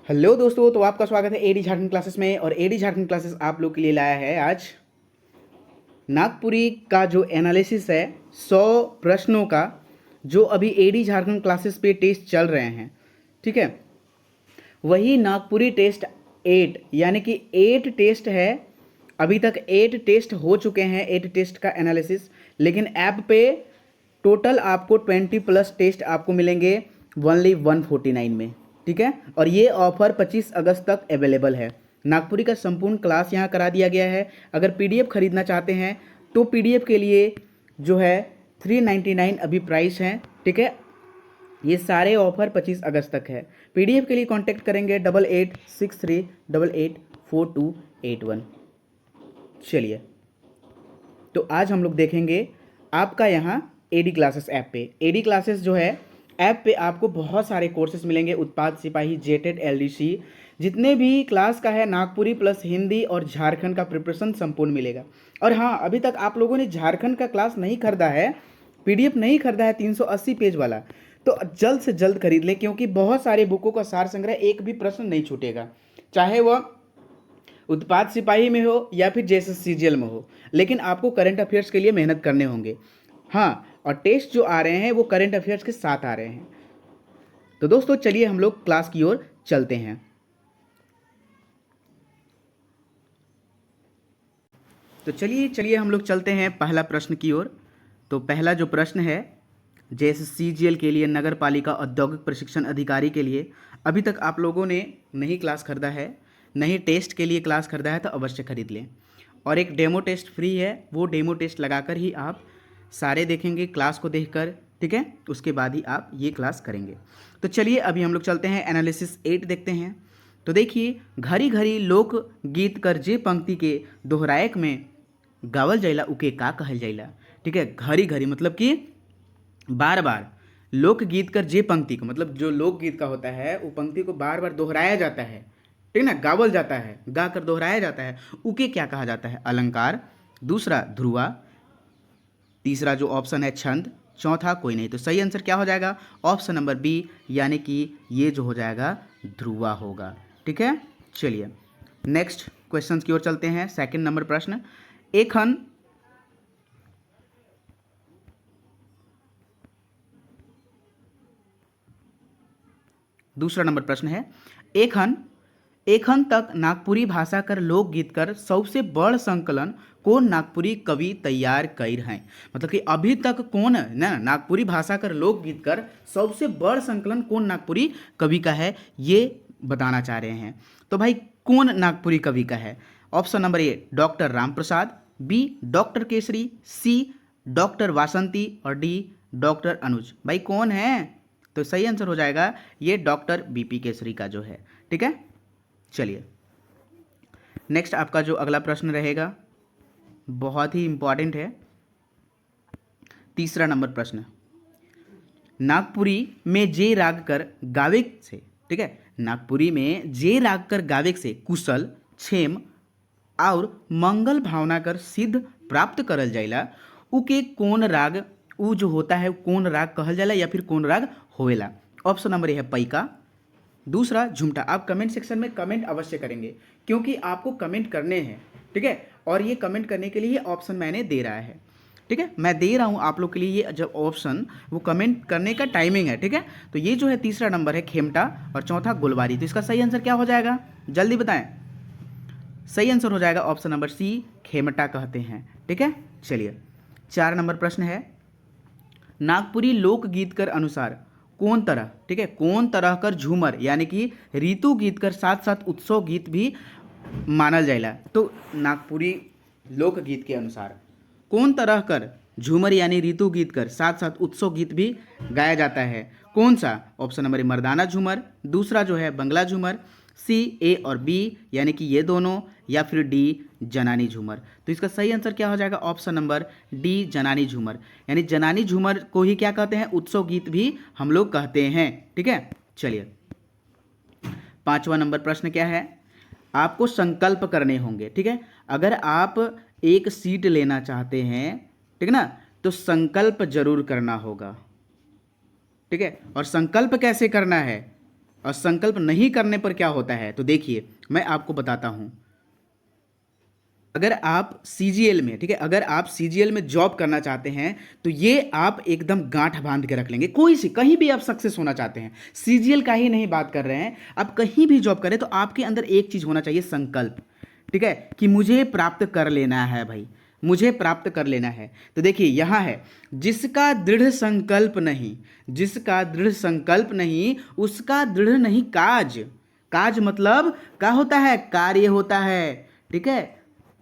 Hello दोस्तों, तो आपका स्वागत है एडी झारखंड क्लासेस में। और एडी झारखंड क्लासेस आप लोग के लिए लाया है आज नागपुरी का जो एनालिसिस है 100 प्रश्नों का, जो अभी एडी झारखंड क्लासेस पे टेस्ट चल रहे हैं। ठीक है, वही नागपुरी टेस्ट 8 यानी कि 8 टेस्ट है। अभी तक 8 टेस्ट हो चुके हैं, 8 टेस्ट का एनालिसिस। लेकिन ऐप पे टोटल आपको 20 प्लस टेस्ट आपको मिलेंगे ओनली 149 में। ठीक है, और ये ऑफर 25 अगस्त तक अवेलेबल है। नागपुरी का संपूर्ण क्लास यहाँ करा दिया गया है। अगर पीडीएफ खरीदना चाहते हैं तो पीडीएफ के लिए जो है 399 अभी प्राइस है। ठीक है, ये सारे ऑफर 25 अगस्त तक है। पीडीएफ के लिए कांटेक्ट करेंगे 8863884281। चलिए, तो आज हम लोग देखेंगे आपका यहाँ एडी क्लासेस ऐप पे। एडी क्लासेस जो है ऐप पे आपको बहुत सारे कोर्सेज मिलेंगे। उत्पाद सिपाही, जेटेड, एलडीसी, जितने भी क्लास का है नागपुरी प्लस हिंदी और झारखंड का प्रिपरेशन संपूर्ण मिलेगा। और हाँ, अभी तक आप लोगों ने झारखंड का क्लास नहीं खरीदा है, पीडीएफ नहीं खरीदा है 380 पेज वाला, तो जल्द से जल्द खरीद ले, क्योंकि बहुत सारे बुकों का सार संग्रह, एक भी प्रश्न नहीं छूटेगा, चाहे वह उत्पाद सिपाही में हो या फिर जेएसएससीजीएल में हो। लेकिन आपको करंट अफेयर्स के लिए मेहनत करने होंगे। हाँ, और टेस्ट जो आ रहे हैं वो करंट अफेयर्स के साथ आ रहे हैं। तो दोस्तों चलिए हम लोग क्लास की ओर चलते हैं। तो चलिए हम लोग चलते हैं पहला प्रश्न की ओर। तो पहला जो प्रश्न है जेएसएससीजीएल के लिए, नगर पालिका औद्योगिक प्रशिक्षण अधिकारी के लिए, अभी तक आप लोगों ने नहीं क्लास खरीदा है, नहीं टेस्ट के लिए क्लास खरीदा है, तो अवश्य खरीद लें। और एक डेमो टेस्ट फ्री है, वो डेमो टेस्ट लगाकर ही आप सारे देखेंगे क्लास को देखकर। ठीक है, उसके बाद ही आप ये क्लास करेंगे। तो चलिए अभी हम लोग चलते हैं एनालिसिस 8 देखते हैं। तो देखिए, घड़ी घड़ी लोक गीत कर जे पंक्ति के दोहरायक में गावल जाइला उके का कहल जाइला। ठीक है, घड़ी घड़ी मतलब कि बार बार, लोकगीत कर जे पंक्ति को मतलब जो लोकगीत का होता है वो पंक्ति को बार बार दोहराया जाता है। ठीक है ना, गावल जाता है, गा कर दोहराया जाता है, उके क्या कहा जाता है? अलंकार। दूसरा ध्रुवा, तीसरा जो ऑप्शन है छंद, चौथा कोई नहीं। तो सही आंसर क्या हो जाएगा? ऑप्शन नंबर बी, यानी कि ये जो हो जाएगा ध्रुवा होगा। ठीक है, चलिए नेक्स्ट क्वेश्चन की ओर चलते हैं। सेकंड नंबर प्रश्न, एखन दूसरा नंबर प्रश्न है, एखन एखन तक नागपुरी भाषा कर लोकगीत कर सबसे बड़ संकलन कौन नागपुरी कवि तैयार कर हैं? मतलब कि अभी तक कौन ना नागपुरी भाषा कर लोकगीत कर सबसे बड़ संकलन कौन नागपुरी कवि का है, ये बताना चाह रहे हैं। तो भाई कौन नागपुरी कवि का है? Option number A doctor Ram Prasad, B doctor Kesari, C doctor Vasanti और डी डॉक्टर अनुज। भाई कौन है? तो सही आंसर हो जाएगा ये डॉक्टर बीपी केसरी का जो है। ठीक है, चलिए नेक्स्ट आपका जो अगला प्रश्न रहेगा बहुत ही इंपॉर्टेंट है। तीसरा नंबर प्रश्न, नागपुरी में जे राग कर गावे से, ठीक है, नागपुरी में जे राग कर गावे से कुशल, क्षेम और मंगल भावना कर सिद्ध प्राप्त करल जाइला उके कौन राग, उ जो होता है कौन राग कहल जाला या फिर कौन राग होवेला? ऑप्शन नंबर ए है पैका, दूसरा झुमटा। आप कमेंट सेक्शन में कमेंट अवश्य करेंगे, क्योंकि आपको कमेंट करने हैं। ठीक है, और ये कमेंट करने के लिए ये ऑप्शन मैंने दे रहा है। ठीक है, मैं दे रहा हूँ आप लोग के लिए ये जब ऑप्शन, वो कमेंट करने का टाइमिंग है। ठीक है, तो ये जो है तीसरा नंबर है खेमटा और चौथा गुलवारी। तो इसका सही आंसर क्या हो जाएगा? जल्दी बताएं। सही आंसर हो जाएगा ऑप्शन नंबर सी, खेमटा कहते हैं। ठीक है, चलिए 4 नंबर प्रश्न है, नागपुरी लोकगीत कर अनुसार कौन तरह, ठीक है, कौन तरह कर झूमर यानी कि ऋतु गीत कर साथ साथ उत्सव गीत भी मानल जाएला? तो नागपुरी लोकगीत के अनुसार कौन तरह कर झूमर यानी ऋतु गीत कर साथ साथ उत्सव गीत भी गाया जाता है? कौन सा? ऑप्शन नंबर ए मर्दाना झूमर, दूसरा जो है बंगला झूमर, सी ए और बी यानी कि ये दोनों, या फिर डी जनानी झूमर। तो इसका सही आंसर क्या हो जाएगा? ऑप्शन नंबर डी जनानी झूमर। यानी जनानी झूमर को ही क्या कहते हैं? उत्सव गीत भी हम लोग कहते हैं। ठीक है, चलिए 5वां नंबर प्रश्न क्या है? आपको संकल्प करने होंगे। ठीक है, अगर आप एक सीट लेना चाहते हैं, ठीक है ना, तो संकल्प जरूर करना होगा। ठीक है, और संकल्प कैसे करना है और संकल्प नहीं करने पर क्या होता है, तो देखिए मैं आपको बताता हूं। अगर आप सीजीएल में, ठीक है, अगर आप सीजीएल में जॉब करना चाहते हैं तो ये आप एकदम गांठ बांध के रख लेंगे। कोई सी कहीं भी आप सक्सेस होना चाहते हैं, सीजीएल का ही नहीं बात कर रहे हैं, आप कहीं भी जॉब करें तो आपके अंदर एक चीज होना चाहिए, संकल्प। ठीक है, कि मुझे प्राप्त कर लेना है भाई, मुझे प्राप्त कर लेना है। तो देखिए यहां है, जिसका दृढ़ संकल्प नहीं, जिसका दृढ़ संकल्प नहीं उसका दृढ़ नहीं काज। काज मतलब क्या होता है, कार्य होता है। ठीक है,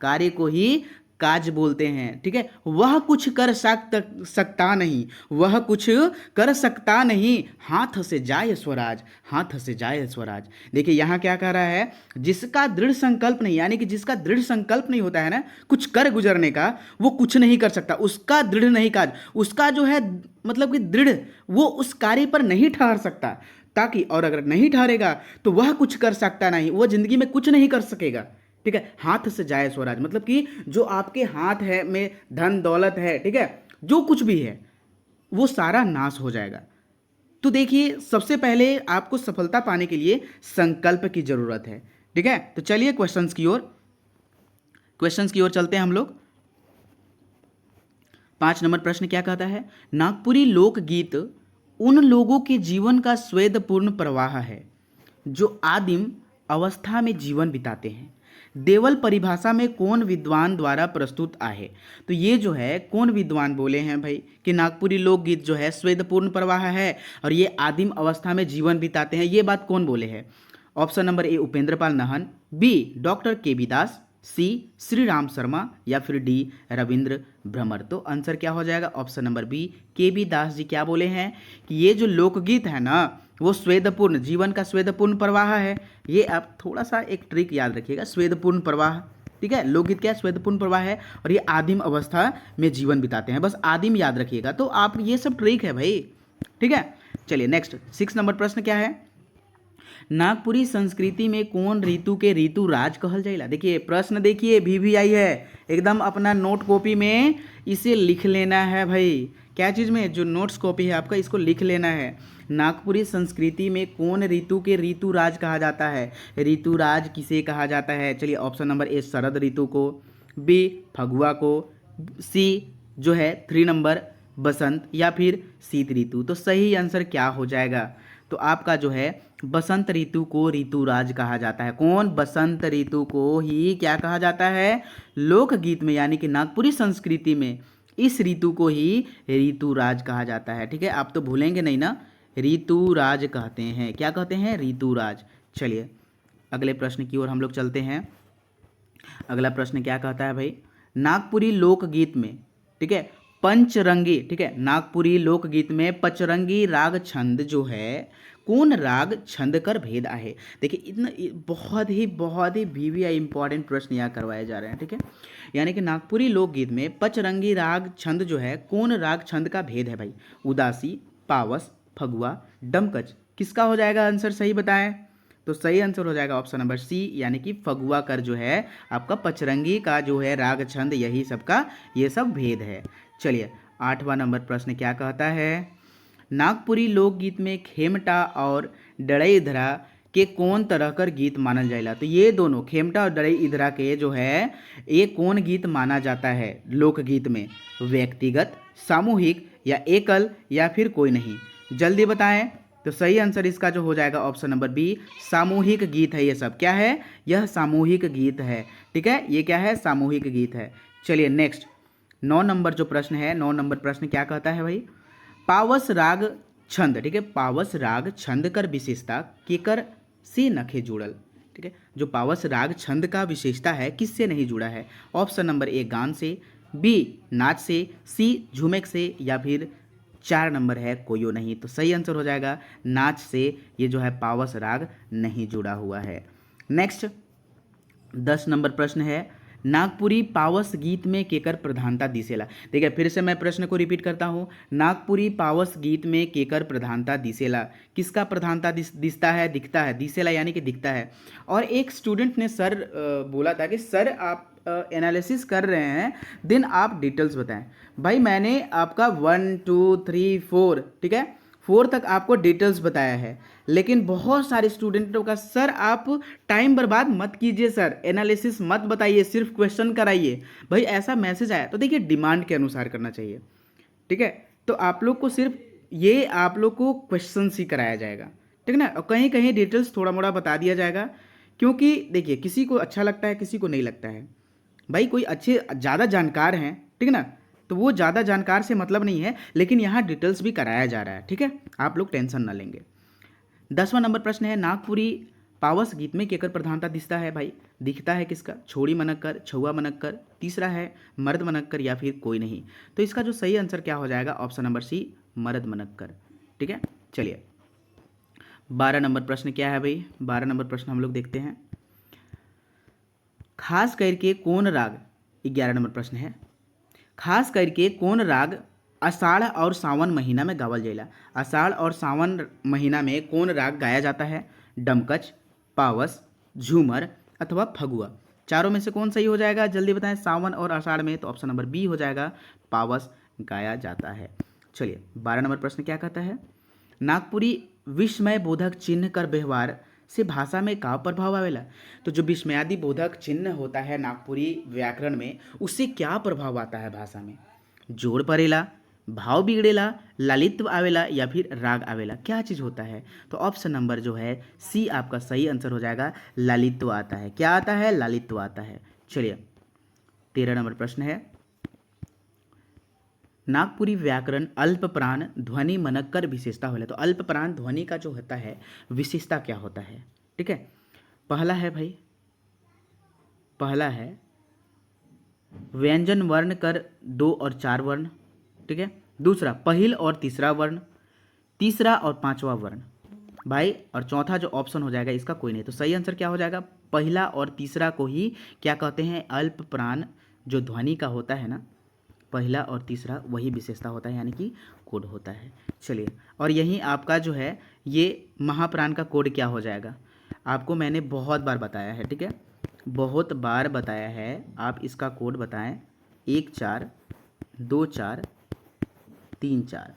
कार्य को ही काज बोलते हैं। ठीक है, वह कुछ कर सकता नहीं, वह कुछ कर सकता नहीं, हाथ से जाए स्वराज, हाथ से जाए स्वराज। देखिए यहां क्या कह रहा है, जिसका दृढ़ संकल्प नहीं, यानी कि जिसका दृढ़ संकल्प नहीं होता है ना कुछ कर गुजरने का, वो कुछ नहीं कर सकता, उसका दृढ़ नहीं काज, उसका जो है मतलब कि दृढ़, वो उस कार्य पर नहीं ठहर सकता। ताकि और अगर नहीं ठहरेगा तो वह कुछ कर सकता नहीं, वह जिंदगी में कुछ नहीं कर सकेगा। ठीक है, हाथ से जाए स्वराज मतलब कि जो आपके हाथ है में धन दौलत है, ठीक है, जो कुछ भी है वो सारा नाश हो जाएगा। तो देखिए सबसे पहले आपको सफलता पाने के लिए संकल्प की जरूरत है। ठीक है, तो चलिए क्वेश्चंस की ओर, क्वेश्चंस की ओर चलते हैं हम लोग। 5 नंबर प्रश्न क्या कहता है, नागपुरी लोकगीत उन लोगों के जीवन का स्वेदपूर्ण प्रवाह है जो आदिम अवस्था में जीवन बिताते हैं। देवल परिभाषा में कौन विद्वान द्वारा प्रस्तुत आहे। तो ये जो है कौन विद्वान बोले हैं भाई कि नागपुरी लोकगीत जो है स्वेदपूर्ण प्रवाह है और ये आदिम अवस्था में जीवन बिताते हैं, ये बात कौन बोले हैं। Option number A Upendra Pal Nahan, B doctor K B Das, C Shri Ram Sharma, या फिर डी रविंद्र भ्रमर। तो आंसर क्या हो जाएगा, ऑप्शन नंबर बी के बी दास जी क्या बोले हैं कि ये जो लोकगीत है ना वो स्वेदपूर्ण, जीवन का स्वेदपूर्ण प्रवाह है। ये आप थोड़ा सा एक ट्रिक याद रखिएगा, स्वेदपूर्ण प्रवाह। ठीक है, लोकगीत क्या है, स्वेदपूर्ण प्रवाह है और ये आदिम अवस्था में जीवन बिताते हैं, बस आदिम याद रखिएगा। तो आप ये सब ट्रिक है भाई। ठीक है, चलिए नेक्स्ट 6 नंबर प्रश्न क्या है, नागपुरी संस्कृति में कौन ऋतु के ऋतु राज कहल जाइला। देखिए प्रश्न देखिए VVI है, एकदम अपना नोट कॉपी में इसे लिख लेना है भाई। क्या चीज़ में, जो नोट्स कॉपी है आपका, इसको लिख लेना है। नागपुरी संस्कृति में कौन ऋतु के ऋतु राज कहा जाता है, ऋतु राज किसे कहा जाता है। चलिए ऑप्शन नंबर ए शरद ऋतु को, बी फगुआ को, सी जो है 3 नंबर बसंत, या फिर शीत ऋतु। तो सही आंसर क्या हो जाएगा, तो आपका जो है बसंत ऋतु को ऋतुराज कहा जाता है। कौन, बसंत ऋतु को ही क्या कहा जाता है लोकगीत में, यानी कि नागपुरी संस्कृति में इस ऋतु को ही ऋतुराज कहा जाता है। ठीक है, आप तो भूलेंगे नहीं ना, ऋतुराज कहते हैं, क्या कहते हैं, ऋतुराज। चलिए अगले प्रश्न की ओर हम लोग चलते हैं। अगला प्रश्न क्या कहता है भाई, नागपुरी लोकगीत में, ठीक है, पंचरंगी, ठीक है, नागपुरी लोकगीत में पंचरंगी राग छंद जो है कौन राग छंद कर भेद आहे। देखिए इतना बहुत ही VVI इंपॉर्टेंट प्रश्न यहाँ करवाए जा रहे हैं। ठीक है, यानी कि नागपुरी लोकगीत में पंचरंगी राग छंद जो है कौन राग छंद का भेद है भाई, उदासी, पावस, फगुआ, डमकच। किसका हो जाएगा आंसर, सही बताएं। तो सही आंसर हो जाएगा ऑप्शन नंबर सी, यानी कि फगुआ कर जो है आपका पचरंगी का जो है राग छंद, यही सबका ये सब भेद है। चलिए 8वां नंबर प्रश्न क्या कहता है, नागपुरी लोकगीत में खेमटा और डड़ई इधरा के कौन तरह कर गीत मानल जाएगा। तो ये दोनों खेमटा और डड़ई इधरा के जो है ये कौन गीत माना जाता है लोकगीत में, व्यक्तिगत, सामूहिक, या एकल, या फिर कोई नहीं, जल्दी बताएं। तो सही आंसर इसका जो हो जाएगा ऑप्शन नंबर बी, सामूहिक गीत है। ये सब क्या है, यह सामूहिक गीत है। ठीक है, ये क्या है, सामूहिक गीत है। चलिए नेक्स्ट 9 नंबर जो प्रश्न है, 9 नंबर प्रश्न क्या कहता है भाई, पावस राग छंद, ठीक है, पावस राग छंद कर विशेषता केकर से नखे जुड़ल। ठीक है, जो पावस राग छंद का विशेषता है किससे नहीं जुड़ा है। ऑप्शन नंबर ए गान से, बी नाच से, सी झूमेक से, या फिर 4 नंबर है कोयो नहीं। तो सही आंसर हो जाएगा नाच से, ये जो है पावस राग नहीं जुड़ा हुआ है। नेक्स्ट 10 नंबर प्रश्न है, नागपुरी पावस गीत में केकर प्रधानता दिसेला। देखिए फिर से मैं प्रश्न को रिपीट करता हूँ, नागपुरी पावस गीत में केकर प्रधानता दिसेला, किसका प्रधानता दिसता है, दिखता है, दिसेला यानी कि दिखता है। और एक स्टूडेंट ने सर बोला था कि सर आप एनालिसिस कर रहे हैं देन आप डिटेल्स बताएं। भाई मैंने आपका 1 2 3 4, ठीक है, 4 तक आपको डिटेल्स बताया है, लेकिन बहुत सारे स्टूडेंटों का सर आप टाइम बर्बाद मत कीजिए सर, एनालिसिस मत बताइए, सिर्फ क्वेश्चन कराइए। भाई ऐसा मैसेज आया तो देखिए डिमांड के अनुसार करना चाहिए, ठीक है। तो आप लोग को सिर्फ ये आप लोग को क्वेश्चन ही कराया जाएगा, ठीक है ना। और कहीं कहीं डिटेल्स थोड़ा मोड़ा बता दिया जाएगा, क्योंकि देखिए किसी को अच्छा लगता है किसी को नहीं लगता है। भाई कोई अच्छे ज़्यादा जानकार हैं, ठीक है ना, तो वो ज़्यादा जानकार से मतलब नहीं है, लेकिन यहाँ डिटेल्स भी कराया जा रहा है, ठीक है। आप लोग टेंशन ना लेंगे। 10वां नंबर प्रश्न है, नागपुरी पावस गीत में केकर प्रधानता दिखता है भाई, दिखता है किसका, छोड़ी मनक्कर, छुआ मनक्कर, तीसरा है मर्द मनक्कर या फिर कोई नहीं। तो इसका जो सही आंसर क्या हो जाएगा, ऑप्शन नंबर सी मर्द मनक्कर, ठीक है। चलिए 12 नंबर प्रश्न क्या है भाई, 12 नंबर प्रश्न हम लोग देखते हैं, खास करके कौन राग, 11 नंबर प्रश्न है, खास करके कौन राग आषाढ़ और सावन महीना में गावल जाइला। आषाढ़ और सावन महीना में कौन राग गाया जाता है, डमकच, पावस, झूमर अथवा फगुआ। चारों में से कौन सही हो जाएगा, जल्दी बताएं। सावन और आषाढ़ में तो ऑप्शन नंबर बी हो जाएगा, पावस गाया जाता है। चलिए 12 नंबर प्रश्न क्या कहता है, नागपुरी विस्मय बोधक चिन्ह कर व्यवहार से भाषा में का प्रभाव आवेला। तो जो विस्मयादि बोधक चिन्ह होता है नागपुरी व्याकरण में, उससे क्या प्रभाव आता है भाषा में, जोड़ पड़ेला, भाव बिगड़ेला, लालित्व आवेला या फिर राग आवेला, क्या चीज़ होता है। तो ऑप्शन नंबर जो है सी आपका सही आंसर हो जाएगा, लालित्व आता है। क्या आता है, लालित्व आता है। चलिए 13 नंबर प्रश्न है, नागपुरी व्याकरण अल्प प्राण ध्वनि मनक्कर विशेषता होले। तो अल्प प्राण ध्वनि का जो होता है विशेषता क्या होता है, ठीक है। पहला है भाई, पहला है व्यंजन वर्ण कर 2 और 4 वर्ण, ठीक है। दूसरा पहिल और तीसरा वर्ण, तीसरा और 5वां वर्ण भाई, और चौथा जो ऑप्शन हो जाएगा इसका कोई नहीं। तो सही आंसर क्या हो जाएगा, पहला और तीसरा को ही क्या कहते हैं, अल्प प्राण जो ध्वनि का होता है ना, पहला और तीसरा वही विशेषता होता है, यानी कि कोड होता है। चलिए, और यही आपका जो है ये महाप्राण का कोड क्या हो जाएगा, आपको मैंने बहुत बार बताया है, ठीक है, बहुत बार बताया है। आप इसका कोड बताएं, 1 4 2 4 3 4,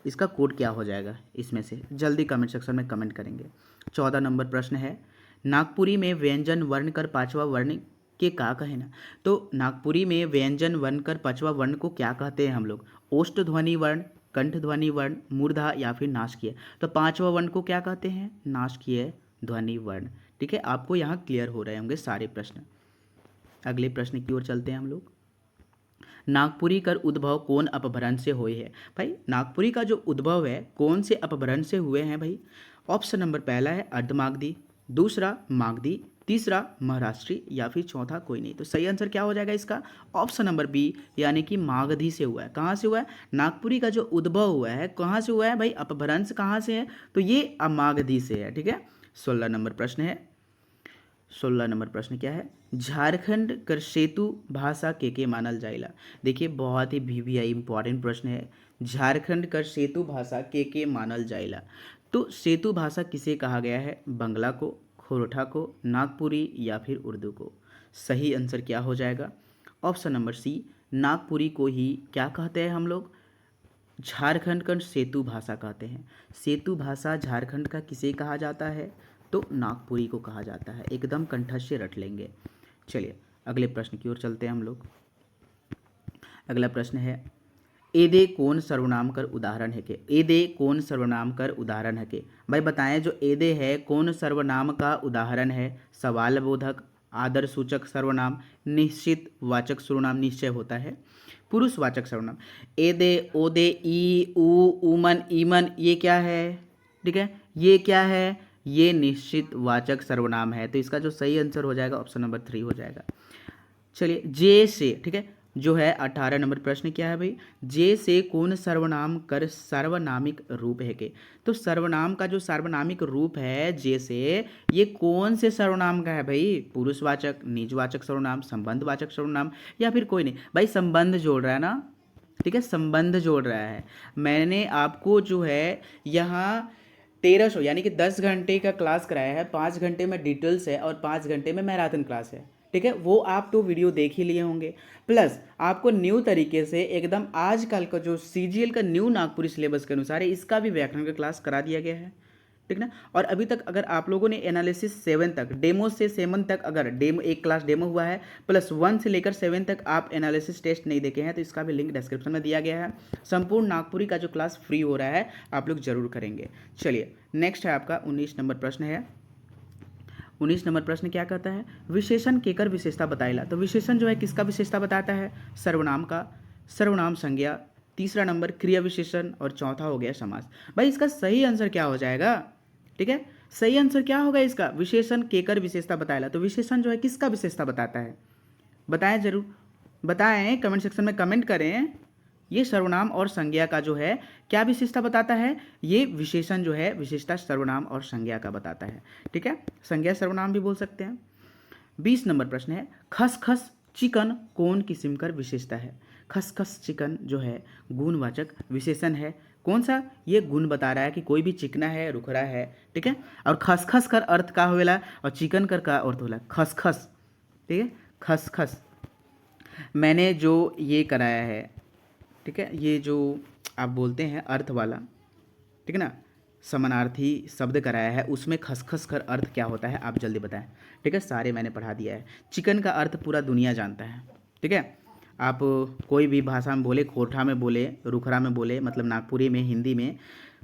इसका कोड क्या हो जाएगा इसमें से, जल्दी कमेंट सेक्शन में कमेंट करेंगे। 14 नंबर प्रश्न है, नागपुरी में व्यंजन वर्ण कर 5वां वर्ण के का कहे ना। तो नागपुरी में व्यंजन वर्ण कर 5वां वर्ण को क्या कहते हैं हम लोग, ओष्ठ ध्वनि वर्ण, कंठ ध्वनि वर्ण, मूर्धा या फिर नासकीय। तो 5वां वर्ण को क्या कहते हैं, नासकीय ध्वनि वर्ण, ठीक है। आपको यहाँ क्लियर हो रहे होंगे सारे प्रश्न। अगले प्रश्न की ओर चलते हैं हम लोग, नागपुरी कर उद्भव कौन अपभ्रंश से हुए है। भाई नागपुरी का जो उद्भव है कौन से अपभ्रंश से हुए हैं भाई, ऑप्शन नंबर पहला है अर्धमागधी, दूसरा मागधी, तीसरा महाराष्ट्री या फिर चौथा कोई नहीं। तो सही आंसर क्या हो जाएगा इसका, ऑप्शन नंबर बी, यानी कि मागधी से हुआ है। कहाँ से हुआ है, नागपुरी का जो उद्भव हुआ है कहाँ से हुआ है भाई, अपभ्रंश कहाँ से है, तो ये मागधी से है, ठीक है। 16 नंबर प्रश्न है, 16 नंबर प्रश्न क्या है, झारखंड कर सेतु भाषा के मानल जाइला। देखिए बहुत ही वीवीआई इंपॉर्टेंट प्रश्न है, झारखंड कर सेतु भाषा के मानल जाइला। तो सेतु भाषा किसे कहा गया है, बंगला को, खोरठा को, नागपुरी या फिर उर्दू को। सही आंसर क्या हो जाएगा, ऑप्शन नंबर सी, नागपुरी को ही क्या कहते हैं हम लोग, झारखंड का सेतु भाषा कहते हैं। सेतु भाषा झारखंड का किसे कहा जाता है, तो नागपुरी को कहा जाता है। एकदम कंठस्थ से रट लेंगे। चलिए अगले प्रश्न की ओर चलते हैं हम लोग। अगला प्रश्न है, एदे कौन सर्वनाम कर उदाहरण है के। एदे कौन सर्वनाम कर उदाहरण है के, भाई बताएं जो एदे है कौन सर्वनाम का उदाहरण है, सवाल बोधक, आदर सूचक सर्वनाम, निश्चित वाचक सर्वनाम, निश्चय होता है, पुरुषवाचक सर्वनाम। एदे, ओदे, ई, ऊ, उमन, ईमन, ये क्या है, ठीक है, ये क्या है, ये निश्चित वाचक सर्वनाम है। तो इसका जो सही आंसर हो जाएगा ऑप्शन नंबर 3 हो जाएगा। चलिए जे से, ठीक है, जो है 18 नंबर प्रश्न क्या है भाई, जे से कौन सर्वनाम कर सार्वनामिक रूप है के। तो सर्वनाम का जो सार्वनामिक रूप है जे से, ये कौन से सर्वनाम का है भाई, पुरुषवाचक, निजवाचक सर्वनाम, संबंधवाचक सर्वनाम या फिर कोई नहीं। भाई संबंध जोड़ रहा है ना, ठीक है, संबंध जोड़ रहा है। मैंने आपको जो है यहाँ 1300 यानी कि 10 घंटे का क्लास कराया है, 5 घंटे में डिटेल्स है और 5 घंटे में मैराथन क्लास है, ठीक है, वो आप तो वीडियो देख ही लिए होंगे। प्लस आपको न्यू तरीके से एकदम आजकल का जो सीजीएल का न्यू नागपुरी सिलेबस के अनुसार है, इसका भी व्याकरण का क्लास करा दिया गया है, ठीक ना। और अभी तक अगर आप लोगों ने एनालिसिस 7 तक, डेमो से 7 तक अगर डेमो एक क्लास डेमो हुआ है, प्लस 1 से लेकर 7 तक आप एनालिसिस टेस्ट नहीं देखे हैं, तो इसका भी लिंक डिस्क्रिप्शन में दिया गया है। संपूर्ण नागपुरी का जो क्लास फ्री हो रहा है, आप लोग जरूर करेंगे। चलिए नेक्स्ट है आपका 19 नंबर प्रश्न है। 19 नंबर प्रश्न क्या कहता है, विशेषण केकर विशेषता बताएला। तो विशेषण जो है किसका विशेषता बताता है, सर्वनाम का, सर्वनाम संज्ञा, तीसरा नंबर क्रिया विशेषण, और चौथा हो गया समास। भाई इसका सही आंसर क्या हो जाएगा, ठीक है, सही आंसर क्या होगा इसका, विशेषण केकर विशेषता बताएला। तो विशेषण जो है किसका विशेषता बताता है, बताएं जरूर, बताएं कमेंट सेक्शन में कमेंट करें। ये सर्वनाम और संज्ञा का जो है क्या विशेषता बताता है, ये विशेषण जो है विशेषता सर्वनाम और संज्ञा का बताता है, ठीक है, संज्ञा सर्वनाम भी बोल सकते हैं। 20 नंबर प्रश्न है, खसखस चिकन कौन किस्म का विशेषता है। खसखस चिकन जो है गुणवाचक विशेषण है, कौन सा, ये गुण बता रहा है कि कोई भी चिकना है, रुखरा है, ठीक है। और खसखस कर अर्थ का होवेला और चिकन कर का अर्थ होला खसखस, ठीक है, खसखस। मैंने जो ये कराया है, ठीक है, ये जो आप बोलते हैं अर्थ वाला, ठीक है ना, समानार्थी शब्द कराया है, उसमें खसखस कर अर्थ क्या होता है आप जल्दी बताएं, ठीक है, सारे मैंने पढ़ा दिया है। चिकन का अर्थ पूरा दुनिया जानता है, ठीक है, आप कोई भी भाषा में बोले, खोरठा में बोले, रुखरा में बोले, मतलब नागपुरी में, हिंदी में,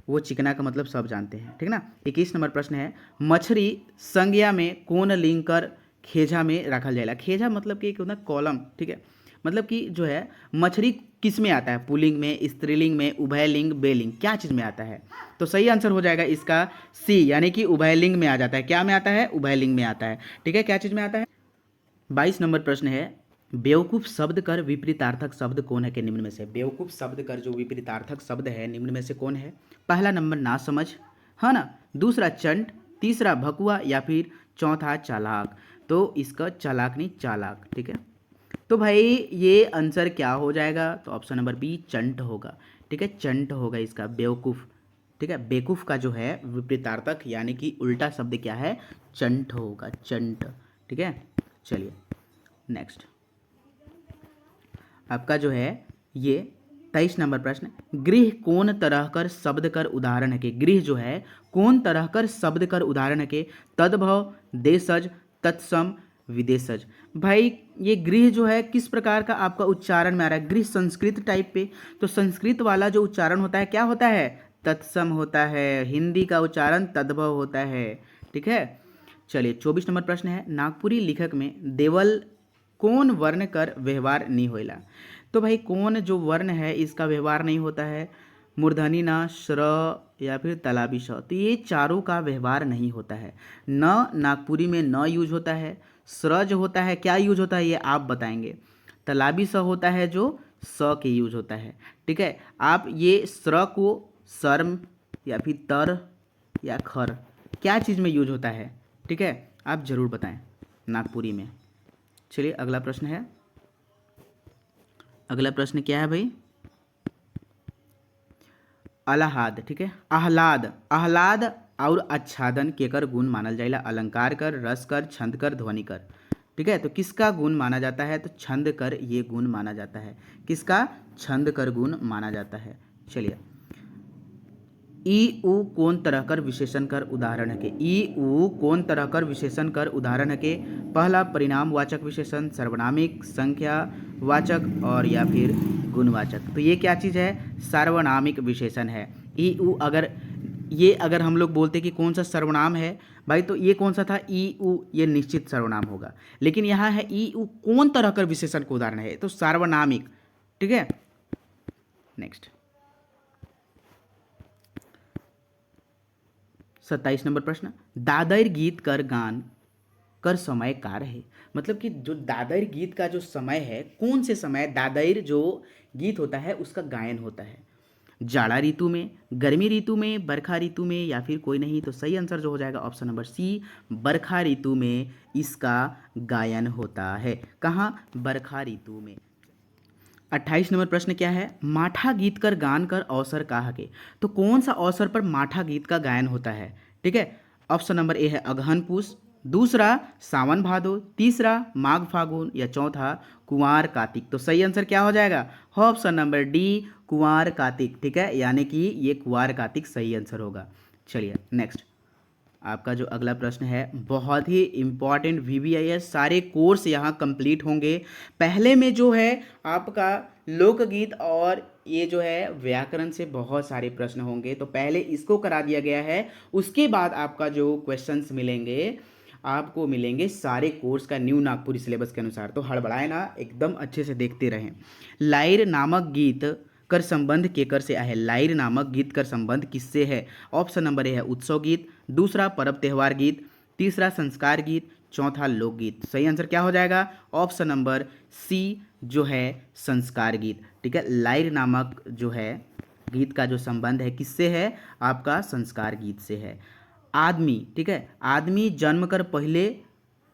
वो चिकना का मतलब सब जानते हैं, ठीक ना। 21 नंबर प्रश्न है, मछली संज्ञा में कौन लिंग कर खेजा में रखल जाएगा। खेजा मतलब कि एक होता है कॉलम, ठीक है, मतलब कि जो है मछली किस में आता है, पुल्लिंग में, स्त्रीलिंग में, उभयलिंग, बेलिंग, क्या चीज़ में आता है। तो सही आंसर हो जाएगा इसका सी, यानी कि उभयलिंग में आ जाता है। क्या में आता है, उभयलिंग में आता है, ठीक है, क्या चीज़ में आता है। 22 नंबर प्रश्न है, बेवकूफ़ शब्द कर विपरीतार्थक शब्द कौन है के निम्न में से। बेवकूफ़ शब्द कर जो विपरीतार्थक शब्द है निम्न में से कौन है। पहला नंबर ना समझ, है ना, दूसरा चंट, तीसरा भकुआ, या फिर चौथा चालाक। तो इसका चालाक नहीं, चालाक, ठीक है। तो भाई ये आंसर क्या हो जाएगा, तो ऑप्शन नंबर बी चंट होगा, ठीक है, चंट होगा इसका, बेवकूफ़, ठीक है। बेवकूफ़ का जो है विपरीतार्थक यानी कि उल्टा शब्द क्या है, चंट होगा, चंट, ठीक है। चलिए नेक्स्ट आपका जो है ये 23 नंबर प्रश्न, गृह कौन तरह कर शब्द कर उदाहरण के। गृह जो है कौन तरह कर शब्द कर उदाहरण के, तद्भव, देशज, तत्सम, विदेशज। भाई ये गृह जो है किस प्रकार का आपका उच्चारण में आ रहा है, गृह संस्कृत टाइप पे, तो संस्कृत वाला जो उच्चारण होता है क्या होता है, तत्सम होता है। हिंदी का उच्चारण तद्भव होता है, ठीक है। चलिए 24 नंबर प्रश्न है, नागपुरी लेखक में देवल कौन वर्ण कर व्यवहार नहीं होइला। तो भाई कौन जो वर्ण है इसका व्यवहार नहीं होता है, मूर्धनी न, श्र, या फिर तलाबी श। तो ये चारों का व्यवहार नहीं होता है। न नागपुरी में न यूज होता है, स्र जो होता है क्या यूज होता है ये आप बताएंगे, तलाबी स होता है जो स के यूज होता है, ठीक है। आप ये स्र को शर्म या फिर तर या खर क्या चीज़ में यूज होता है, ठीक है, आप जरूर बताएं नागपुरी में। चलिए अगला प्रश्न है, अगला प्रश्न क्या है भाई, आह्लाद, ठीक है, आह्लाद, आह्लाद और आच्छादन केकर गुण मानल जाएगा। अलंकार कर, रस कर, छंद कर, ध्वनि कर, ठीक है। तो किसका गुण माना जाता है, तो छंद कर ये गुण माना जाता है, किसका, छंद कर गुण माना जाता है। चलिए ई उ कौन तरह कर विशेषण कर उदाहरण के। ई उ कौन तरह कर विशेषण कर उदाहरण के, पहला परिणामवाचक विशेषण, सर्वनामिक, संख्यावाचक, और या फिर गुणवाचक। तो ये क्या चीज़ है, सार्वनामिक विशेषण है। ई उ अगर हम लोग बोलते कि कौन सा सर्वनाम है भाई, तो ये कौन सा था, ई उ, ये निश्चित सर्वनाम होगा। लेकिन यहाँ है ई उ कौन तरह कर विशेषण का उदाहरण है, तो सार्वनामिक, ठीक है। नेक्स्ट 27 नंबर प्रश्न, दादर गीत कर गान कर समय का रहे। मतलब कि जो दादर गीत का जो समय है, कौन से समय दादर जो गीत होता है उसका गायन होता है, जाड़ा ऋतु में, गर्मी ऋतु में, बरखा ऋतु में, या फिर कोई नहीं। तो सही आंसर जो हो जाएगा ऑप्शन नंबर सी, बरखा ऋतु में इसका गायन होता है। कहाँ, बरखा ऋतु में। 28 नंबर प्रश्न क्या है, माठा गीत कर गान कर अवसर कहा के। तो कौन सा अवसर पर माठा गीत का गायन होता है, ठीक है। ऑप्शन नंबर ए है अगहन पूस, दूसरा सावन भादो, तीसरा माघ फागुन, या चौथा कुंवार कार्तिक। तो सही आंसर क्या हो जाएगा? ऑप्शन नंबर डी, कुंवार कार्तिक। ठीक है, यानी कि ये कुंवार कार्तिक सही आंसर होगा। चलिए नेक्स्ट, आपका जो अगला प्रश्न है बहुत ही इम्पॉर्टेंट, वीवीआईएस सारे कोर्स यहाँ कंप्लीट होंगे। पहले में जो है आपका लोकगीत और ये जो है व्याकरण से बहुत सारे प्रश्न होंगे, तो पहले इसको करा दिया गया है। उसके बाद आपका जो क्वेश्चंस मिलेंगे आपको मिलेंगे सारे कोर्स का न्यू नागपुरी सिलेबस के अनुसार। तो हड़बड़ाए ना, एकदम अच्छे से देखते रहें। लाइर नामक गीत कर संबंध केकर से है? लाइर नामक गीत कर संबंध किससे है? ऑप्शन नंबर ए है उत्सव गीत, दूसरा पर्व त्यौहार गीत, तीसरा संस्कार गीत, चौथा लोकगीत। सही आंसर क्या हो जाएगा? ऑप्शन नंबर सी जो है संस्कार गीत। ठीक है, लाइर नामक जो है गीत का जो संबंध है किससे है? आपका संस्कार गीत से है। आदमी, ठीक है, आदमी जन्म कर पहले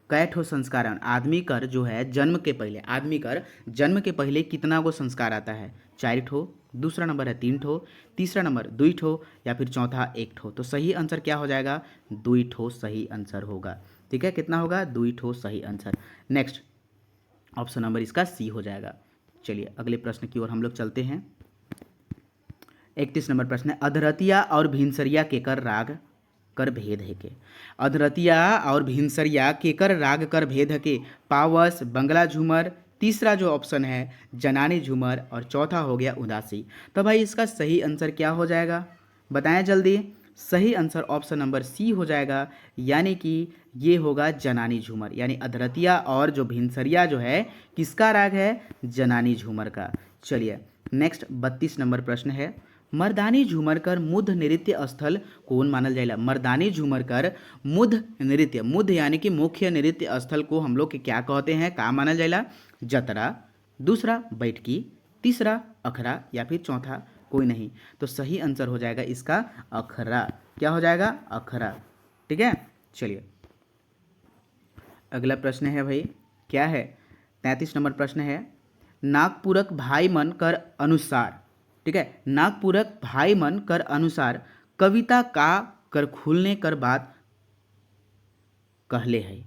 कै ठो संस्कार है? आदमी कर जो है जन्म के पहले, आदमी कर जन्म के पहले कितना गो संस्कार आता है? 4 ठो, दूसरा नंबर है 3 ठो, तीसरा नंबर 2 ठो, या फिर चौथा 1 ठो। तो सही आंसर क्या हो जाएगा? 2 ठो सही आंसर होगा। ठीक है, कितना होगा? 2 ठो सही आंसर। नेक्स्ट ऑप्शन नंबर इसका सी हो जाएगा। चलिए अगले प्रश्न की ओर हम लोग चलते हैं। 31 नंबर प्रश्न है, अधरतिया और भिनसरिया केकर राग कर भेद है के? अधरतिया और भिनसरिया केकर राग कर भेद है के? पावस, बंगला झूमर, तीसरा जो ऑप्शन है जनानी झूमर, और चौथा हो गया उदासी। तो भाई इसका सही आंसर क्या हो जाएगा? बताएं जल्दी। सही आंसर ऑप्शन नंबर सी हो जाएगा, यानी कि ये होगा जनानी झूमर। यानी अधरतिया और जो भिनसरिया जो है किसका राग है? जनानी झूमर का। चलिए नेक्स्ट 32 नंबर प्रश्न है, मर्दानी झूमर कर मुद्ध नृत्य स्थल कौन मानल जाएगा? मर्दानी झूमर कर मुद्ध नृत्य, मुद्ध यानी कि मुख्य नृत्य स्थल को हम लोग के क्या कहते हैं, का मानल जाएगा? जतरा, दूसरा बैठकी, तीसरा अखरा, या फिर चौथा कोई नहीं। तो सही आंसर हो जाएगा इसका अखरा। क्या हो जाएगा? अखरा। ठीक है, चलिए अगला प्रश्न है भाई, क्या है? 33 नंबर प्रश्न है, नागपुरक भाई मन कर अनुसार, ठीक है, नागपुरक भाई मन कर अनुसार कविता का कर खुलने कर बात कहले है?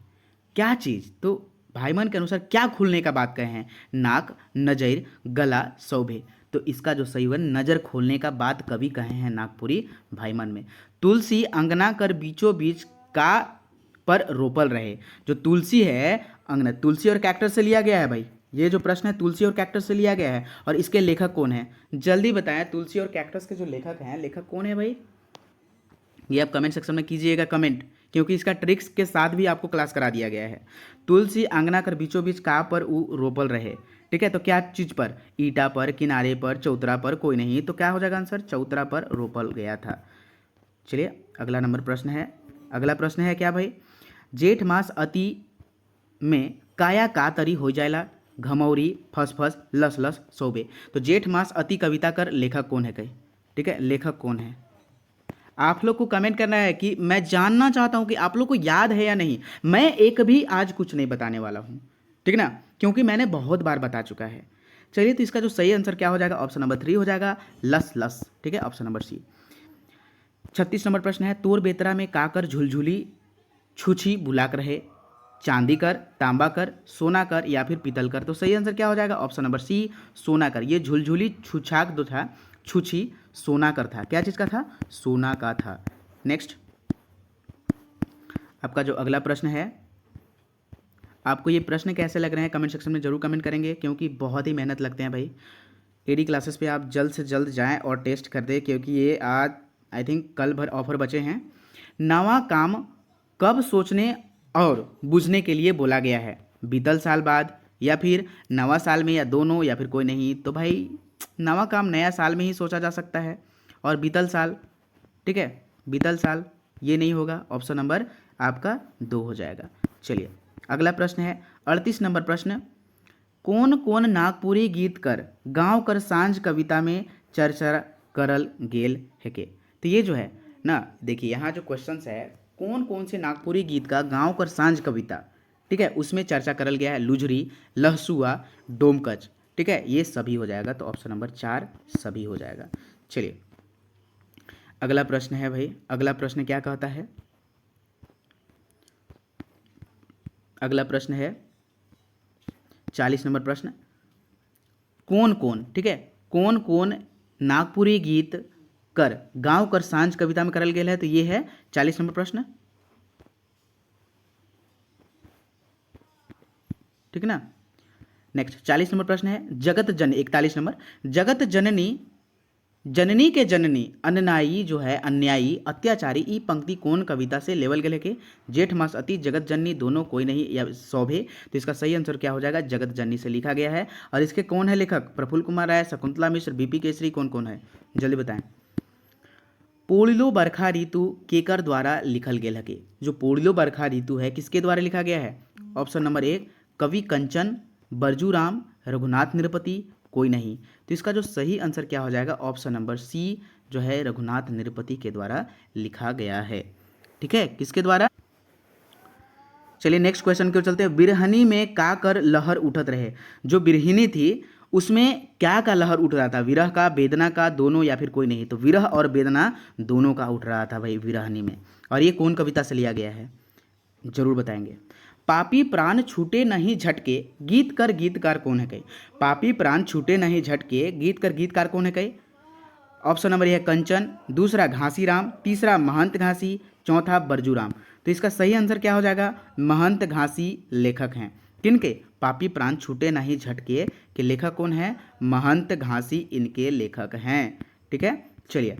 क्या चीज? तो भाई मन के अनुसार क्या खुलने का बात कहे हैं? नाक, नजर, गला, सौभे। तो इसका जो सही हुआ नजर खोलने का बात कवि कहे हैं नागपुरी भाई मन में। तुलसी अंगना कर बीचों बीच का पर रोपल रहे। जो तुलसी है अंगना, तुलसी और कैक्टस से लिया गया है भाई। ये जो प्रश्न है तुलसी और कैक्टस से लिया गया है, और इसके लेखक कौन है? जल्दी बताएं, तुलसी और कैक्टस के जो लेखक हैं, लेखक कौन है भाई? ये आप कमेंट सेक्शन में कीजिएगा कमेंट, क्योंकि इसका ट्रिक्स के साथ भी आपको क्लास करा दिया गया है। तुलसी अंगना कर बीचों बीच का पर उ रोपल रहे। ठीक है, तो क्या चीज पर? ईटा पर, किनारे पर, चौतरा पर, कोई नहीं। तो क्या हो जाएगा आंसर? चौतरा पर रोपल गया था। चलिए अगला नंबर प्रश्न है, अगला प्रश्न है क्या भाई? जेठ मास अति में काया का तरी हो जाएला? घमौरी, फसफस, लस लस, सोबे। तो जेठ मास अति कविता कर लेखक कौन है कहीं? ठीक है, लेखक कौन है? आप लोग को कमेंट करना है कि मैं जानना चाहता हूं कि आप लोग को याद है या नहीं। मैं एक भी आज कुछ नहीं बताने वाला हूं, ठीक ना, क्योंकि मैंने बहुत बार बता चुका है। चलिए तो इसका जो सही आंसर क्या हो जाएगा? ऑप्शन नंबर 3 हो जाएगा, लस लस। ठीक है, ऑप्शन नंबर सी। 36 नंबर प्रश्न है, तोर बेतरा में काकर झुलझुली छुछी बुलाक रहे? चांदी कर, तांबा कर, सोना कर, या फिर पीतल कर। तो सही आंसर क्या हो जाएगा? ऑप्शन नंबर सी, सोना कर। ये झुलझुली छुछाक जो था, छुछी सोना कर था। क्या चीज़ का था? सोना का था। नेक्स्ट आपका जो अगला प्रश्न है, आपको ये प्रश्न कैसे लग रहे हैं कमेंट सेक्शन में जरूर कमेंट करेंगे, क्योंकि बहुत ही मेहनत लगते हैं भाई। एडी क्लासेस पे आप जल्द से जल्द जाएं और टेस्ट कर दें, क्योंकि ये आज आई थिंक कल भर ऑफर बचे हैं। नवा काम कब सोचने और बूझने के लिए बोला गया है? बीतल साल बाद, या फिर नवा साल में, या दोनों, या फिर कोई नहीं। तो भाई नवा काम नया साल में ही सोचा जा सकता है, और बीतल साल, ठीक है, बीतल साल ये नहीं होगा। ऑप्शन नंबर आपका 2 हो जाएगा। चलिए अगला प्रश्न है 38 नंबर प्रश्न, कौन कौन नागपुरी गीत कर गांव कर सांझ कविता में चर्चा करल गेल है के? तो ये जो है ना, देखिए यहाँ जो क्वेश्चंस है, कौन कौन से नागपुरी गीत का गांव कर सांझ कविता, ठीक है, उसमें चर्चा करल गया है? लुझरी, लहसुआ, डोमकच। ठीक है, ये सभी हो जाएगा। तो ऑप्शन नंबर 4 सभी हो जाएगा। चलिए अगला प्रश्न है भाई, अगला प्रश्न क्या कहता है? अगला प्रश्न है 40 नंबर प्रश्न, कौन कौन, ठीक है, कौन कौन नागपुरी गीत कर गांव कर सांझ कविता में करल गेल है, तो ये है 40 नंबर प्रश्न, ठीक है ना। नेक्स्ट 40 नंबर प्रश्न है जगत जन 41 नंबर, जगत जननी जननी के जननी अन्यायी जो है अन्यायी अत्याचारी, ई पंक्ति कौन कविता से लेवल गेल है के जेठ मास अति जगत जननी दोनों कोई नहीं या सौभे, तो इसका सही आंसर क्या हो जाएगा, जगत जननी से लिखा गया है। और इसके कौन है लेखक, प्रफुल्ल कुमार राय, शकुंतला मिश्र, बीपी केसरी, कौन कौन है, जल्दी बताएं। पोड़िलो बरखा ऋतु केकर द्वारा लिखल गेल है के, जो पोड़िलो बरखा ऋतु है किसके द्वारा लिखा गया है, ऑप्शन नंबर 1 कवि कंचन, बरजूराम, रघुनाथ निरपति, कोई नहीं, तो इसका जो सही आंसर क्या हो जाएगा, ऑप्शन नंबर सी जो है रघुनाथ निरपति के द्वारा लिखा गया है, ठीक है, किसके द्वारा। चलिए नेक्स्ट क्वेश्चन की ओर चलते हैं, बिरहनी में का कर लहर उठत रहे, जो बिरहिनी थी उसमें क्या का लहर उठ रहा था, विरह का, वेदना का, दोनों या फिर कोई नहीं, तो विरह और वेदना दोनों का उठ रहा था भाई बिरहनी में। और ये कौन कविता से लिया गया है, जरूर बताएंगे। पापी प्राण छूटे नहीं झटके गीतकार कौन है कई, पापी प्राण छूटे नहीं झटके गीतकार कौन है कई, ऑप्शन नंबर है कंचन, दूसरा घासीराम, तीसरा महंत घासी, चौथा बरजूराम, तो इसका सही आंसर क्या हो जाएगा, महंत घासी लेखक हैं, किनके, पापी प्राण छूटे नहीं झटके के लेखक कौन है, महंत घासी इनके लेखक हैं, ठीक है। चलिए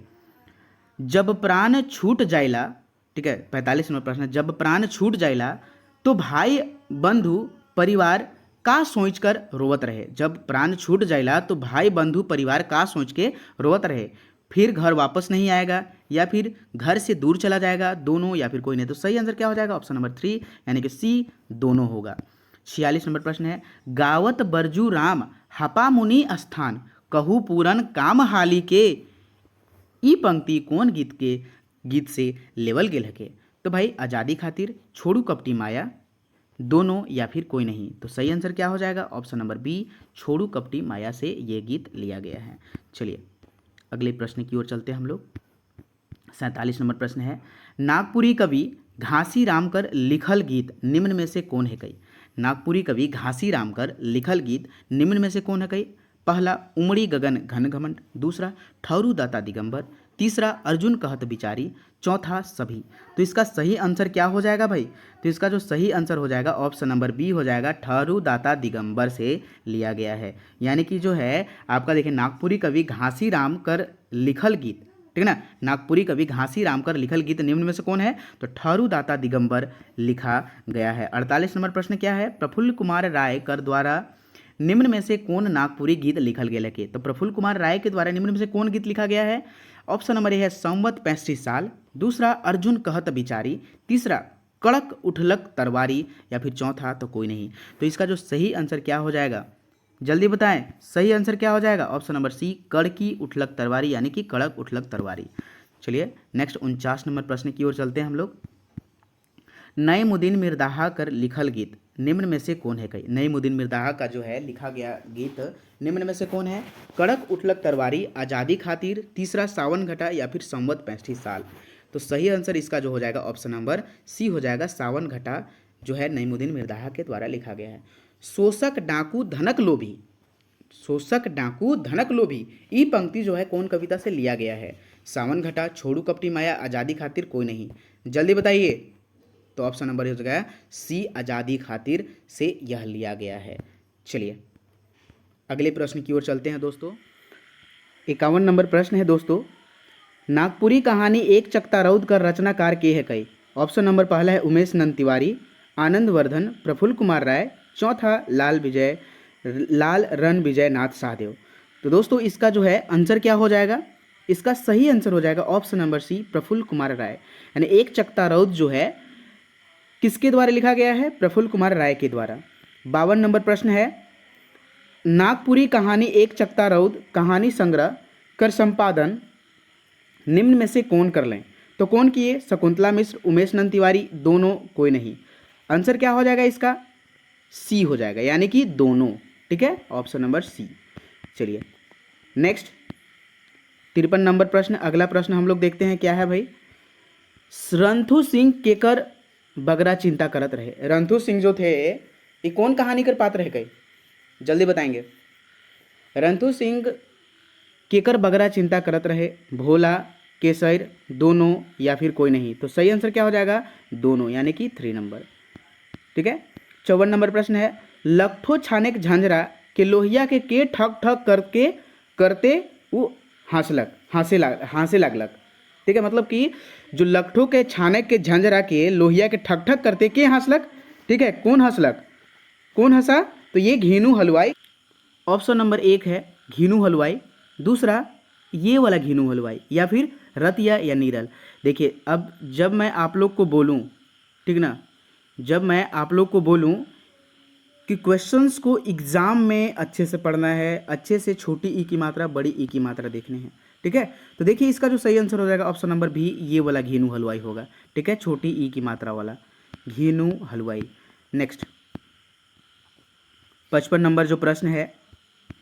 जब प्राण छूट जाइला, ठीक है 45 नंबर प्रश्न, जब प्राण छूट जाइला तो भाई बंधु परिवार का सोच कर रोवत रहे, जब प्राण छूट जाइला तो भाई बंधु परिवार का सोच के रोवत रहे, फिर घर वापस नहीं आएगा या फिर घर से दूर चला जाएगा, दोनों या फिर कोई नहीं, तो सही आंसर क्या हो जाएगा, ऑप्शन नंबर 3 यानी कि सी दोनों होगा। 46 नंबर प्रश्न है, गावत बरजू राम हपा मुनि स्थान कहू पूरन काम हाली के, ई पंक्ति कौन गीत से लेवल गेल है, तो भाई आज़ादी खातिर, छोड़ू कपटी माया, दोनों या फिर कोई नहीं, तो सही आंसर क्या हो जाएगा, ऑप्शन नंबर बी छोड़ू कपटी माया से ये गीत लिया गया है। चलिए अगले प्रश्न की ओर चलते हैं हम लोग। 47 नंबर प्रश्न है, नागपुरी कवि घासी रामकर लिखल गीत निम्न में से कौन है कई, नागपुरी कवि घासी रामकर लिखल गीत निम्न में से कौन है कई, पहला उमड़ी गगन घन घमंड, दूसरा ठौरू दाता दिगंबर, तीसरा अर्जुन कहत बिचारी, चौथा सभी, तो इसका सही आंसर क्या हो जाएगा भाई, तो इसका जो सही आंसर हो जाएगा ऑप्शन नंबर बी हो जाएगा, ठहरू दाता दिगंबर से लिया गया है। यानी कि जो है आपका देखिए नागपुरी कवि घासी राम कर लिखल गीत, ठीक है ना, नागपुरी कवि घासी राम कर लिखल गीत निम्न में से कौन है, तो ठहरू दाता दिगंबर लिखा गया है। 48 नंबर प्रश्न क्या है, प्रफुल्ल कुमार राय कर द्वारा निम्न में से कौन नागपुरी गीत लिखल गया है, तो प्रफुल्ल कुमार राय के द्वारा निम्न में से कौन गीत लिखा गया है, ऑप्शन नंबर ए है संवत 35 साल, दूसरा अर्जुन कहत बिचारी, तीसरा कड़क उठलक तरवारी, या फिर चौथा तो कोई नहीं, तो इसका जो सही आंसर क्या हो जाएगा, जल्दी बताएं, सही आंसर क्या हो जाएगा, ऑप्शन नंबर सी कड़की उठलक तरवारी, यानी कि कड़क उठलक तरवारी। चलिए नेक्स्ट 49 नंबर प्रश्न की ओर चलते हैं हम लोग। नईमुद्दीन मिर्दाहा कर लिखल गीत निम्न में से कौन है कई, नईमुद्दीन मिर्दाहा का जो है लिखा गया गीत निम्न में से कौन है, कड़क उठलक तरवारी, आज़ादी खातिर, तीसरा सावन घटा, या फिर संवत 35 साल, तो सही आंसर इसका जो हो जाएगा ऑप्शन नंबर सी हो जाएगा, सावन घटा जो है नईमुद्दीन मिर्दाहा के द्वारा लिखा गया है। शोषक डाकू धनक लोभी, शोषक डाकू धनक लोभी, ई पंक्ति जो है कौन कविता से लिया गया है, सावन घटा, छोड़ू कपटी माया, आज़ादी खातिर, कोई नहीं, जल्दी बताइए, तो ऑप्शन नंबर हो जाएगा सी आज़ादी खातिर से यह लिया गया है। चलिए अगले प्रश्न की ओर चलते हैं दोस्तों। 51 नंबर प्रश्न है दोस्तों, नागपुरी कहानी एक चकता रौद कर रचनाकार के है कई, ऑप्शन नंबर पहला है उमेश नंद तिवारी, आनंद वर्धन, प्रफुल्ल कुमार राय, चौथा लाल रन विजय नाथ शाहदेव, तो दोस्तों इसका जो है आंसर क्या हो जाएगा, इसका सही आंसर हो जाएगा option number C Prafulla Kumar Rai, यानी एक चकता रौद जो है किसके द्वारा लिखा गया है, प्रफुल्ल कुमार राय के द्वारा। 52 नंबर प्रश्न है, नागपुरी कहानी एक चकता रौद कहानी संग्रह कर संपादन निम्न में से कौन कर लें, तो कौन किए, शकुंतला मिश्र, उमेश नंद तिवारी, दोनों कोई नहीं, आंसर क्या हो जाएगा इसका, सी हो जाएगा, यानी कि दोनों, ठीक है, ऑप्शन नंबर सी। चलिए नेक्स्ट 53 नंबर प्रश्न, अगला प्रश्न हम लोग देखते हैं क्या है भाई, रंथु सिंह केकर बगरा चिंता करत रहे। रणधीर सिंह जो थे ये कौन कहानी कर पात्र है कई, जल्दी बताएंगे। रणधीर सिंह केकर बगरा चिंता करत रहे, भोला, केसर, दोनों या फिर कोई नहीं। तो सही आंसर क्या हो जाएगा, दोनों, यानी कि 3 नंबर। ठीक है। 54 नंबर प्रश्न है, लखठो छानेक झांझरा के लोहिया के ठक ठक करके करते वो हांसे लागलक। ठीक है, मतलब कि जो लखठो के छाने के झंझरा के लोहिया के ठक ठक करते के हंसलक। ठीक है, कौन हंसलक, कौन हंसा, तो ये घीनू हलवाई। ऑप्शन नंबर 1 है घीनू हलवाई, दूसरा ये वाला घीनू हलवाई, या फिर रतिया या नीरल। देखिए अब जब मैं आप लोग को बोलूं, ठीक ना, जब मैं आप लोग को बोलूं कि क्वेश्चंस को एग्जाम में अच्छे से पढ़ना है, अच्छे से छोटी ई की मात्रा बड़ी ई की मात्रा देखने हैं। ठीक है, तो देखिए इसका जो सही आंसर हो जाएगा ऑप्शन नंबर बी, ये वाला घीनू हलवाई होगा। ठीक है, छोटी ई की मात्रा वाला घीनू हलवाई। नेक्स्ट 55 नंबर जो प्रश्न है,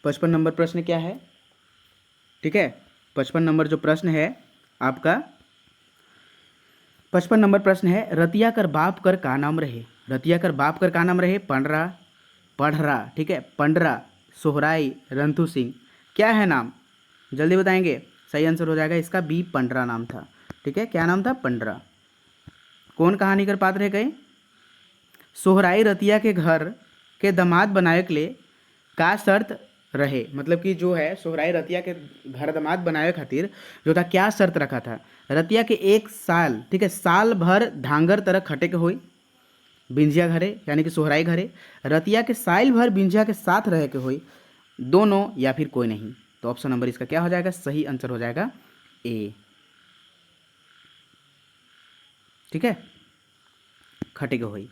55 नंबर प्रश्न क्या है, ठीक है, 55 नंबर जो प्रश्न है आपका, 55 नंबर प्रश्न है, रतिया कर बाप कर का नाम रहे। रतिया कर बाप कर का नाम रहे, पंडरा, पढ़रा, ठीक है, पंडरा, सोहराई, रंथू सिंह, क्या है नाम, जल्दी बताएंगे। सही आंसर हो जाएगा इसका बी, पंडरा नाम था। ठीक है, क्या नाम था, पंडरा। कौन कहानी कर पात्र है गए, सोहराई रतिया के घर के दामाद बनाए के लिए का शर्त रहे, मतलब कि जो है सोहराई रतिया के घर दामाद बनाए खातिर जो था क्या शर्त रखा था। रतिया के 1 साल, ठीक है, साल भर ढांगर तरह खटे के होई बिंजिया घरे, यानी कि सोहराई घरे। रतिया के साल भर बिंजिया के साथ रहे के होई, दोनों या फिर कोई नहीं। तो ऑप्शन नंबर इसका क्या हो जाएगा, सही आंसर हो जाएगा ए। ठीक है, खटे के होई।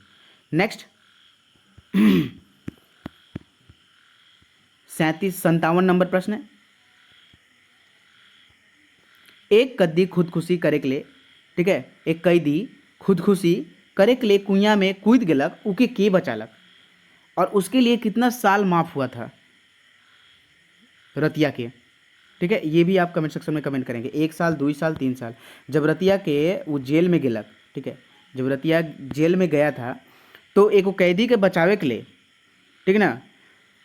नेक्स्ट 57 नंबर प्रश्न है, एक कद्दी खुदकुशी करे के लिए, ठीक है, एक कैदी खुदकुशी करे के लिए कुइया में कूद गेलक, उके के बचालक और उसके लिए कितना साल माफ हुआ था रतिया के। ठीक है, ये भी आप कमेंट सेक्शन में कमेंट करेंगे, 1 साल, 2 साल, 3 साल। जब रतिया के वो जेल में गेलक, ठीक है, जब रतिया जेल में गया था तो एगो कैदी के बचावे के लिए, ठीक ना,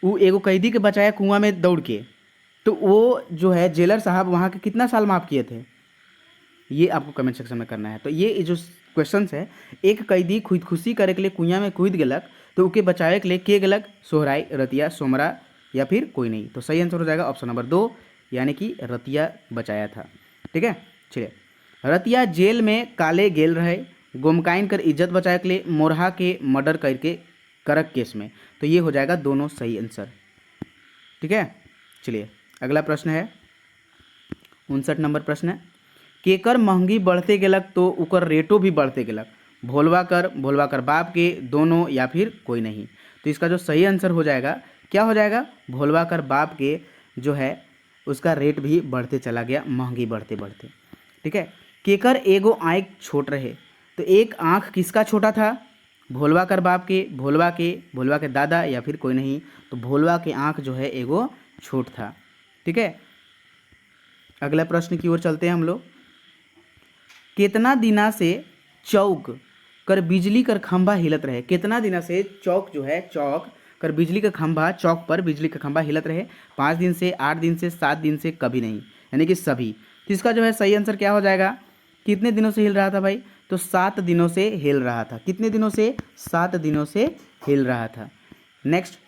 वो एगो कैदी के बचाया कुआं में दौड़ के, तो वो जो है जेलर साहब वहाँ के कितना साल माफ़ किए थे, ये आपको कमेंट सेक्शन में करना है। तो ये जो क्वेश्चन है, एक कैदी खुदकुशी करे के लिए कुइया में कूद गेलक, तो उके बचावे के लिए के गेलक, सोहराई, रतिया, सोमरा या फिर कोई नहीं। तो सही आंसर हो जाएगा ऑप्शन नंबर 2, यानी कि रतिया बचाया था। ठीक है, चलिए, रतिया जेल में काले गेल रहे गोमकाइन कर इज्जत बचाए के लिए मोरहा के मर्डर करके करक केस में। तो ये हो जाएगा दोनों सही आंसर। ठीक है, चलिए अगला प्रश्न है 59 नंबर प्रश्न है, केकर महंगी बढ़ते गेलक तो उकर रेटो भी बढ़ते गेलक, भोलवा कर बाप के, दोनों या फिर कोई नहीं। तो इसका जो सही आंसर हो जाएगा क्या हो जाएगा, भोलवा कर बाप के जो है उसका रेट भी बढ़ते चला गया, महंगी बढ़ते बढ़ते। ठीक है, केकर एगो आँख छोट रहे, तो एक आँख किसका छोटा था, भोलवा कर बाप के, भोलवा के दादा या फिर कोई नहीं। तो भोलवा के आँख जो है एगो छोट था। ठीक है, अगला प्रश्न की ओर चलते हैं हम लोग, कितना दिना से चौक कर बिजली कर खंभा हिलत रहे, कितना दिना से चौक जो है, चौक कर बिजली का खंभा, चौक पर बिजली का खंभा हिलत रहे, 5 दिन से, 8 दिन से, 7 दिन से, कभी नहीं, यानी कि सभी। तो इसका जो है सही आंसर क्या हो जाएगा, कितने दिनों से हिल रहा था भाई, तो 7 दिनों से हिल रहा था। कितने दिनों से, 7 दिनों से हिल रहा था। नेक्स्ट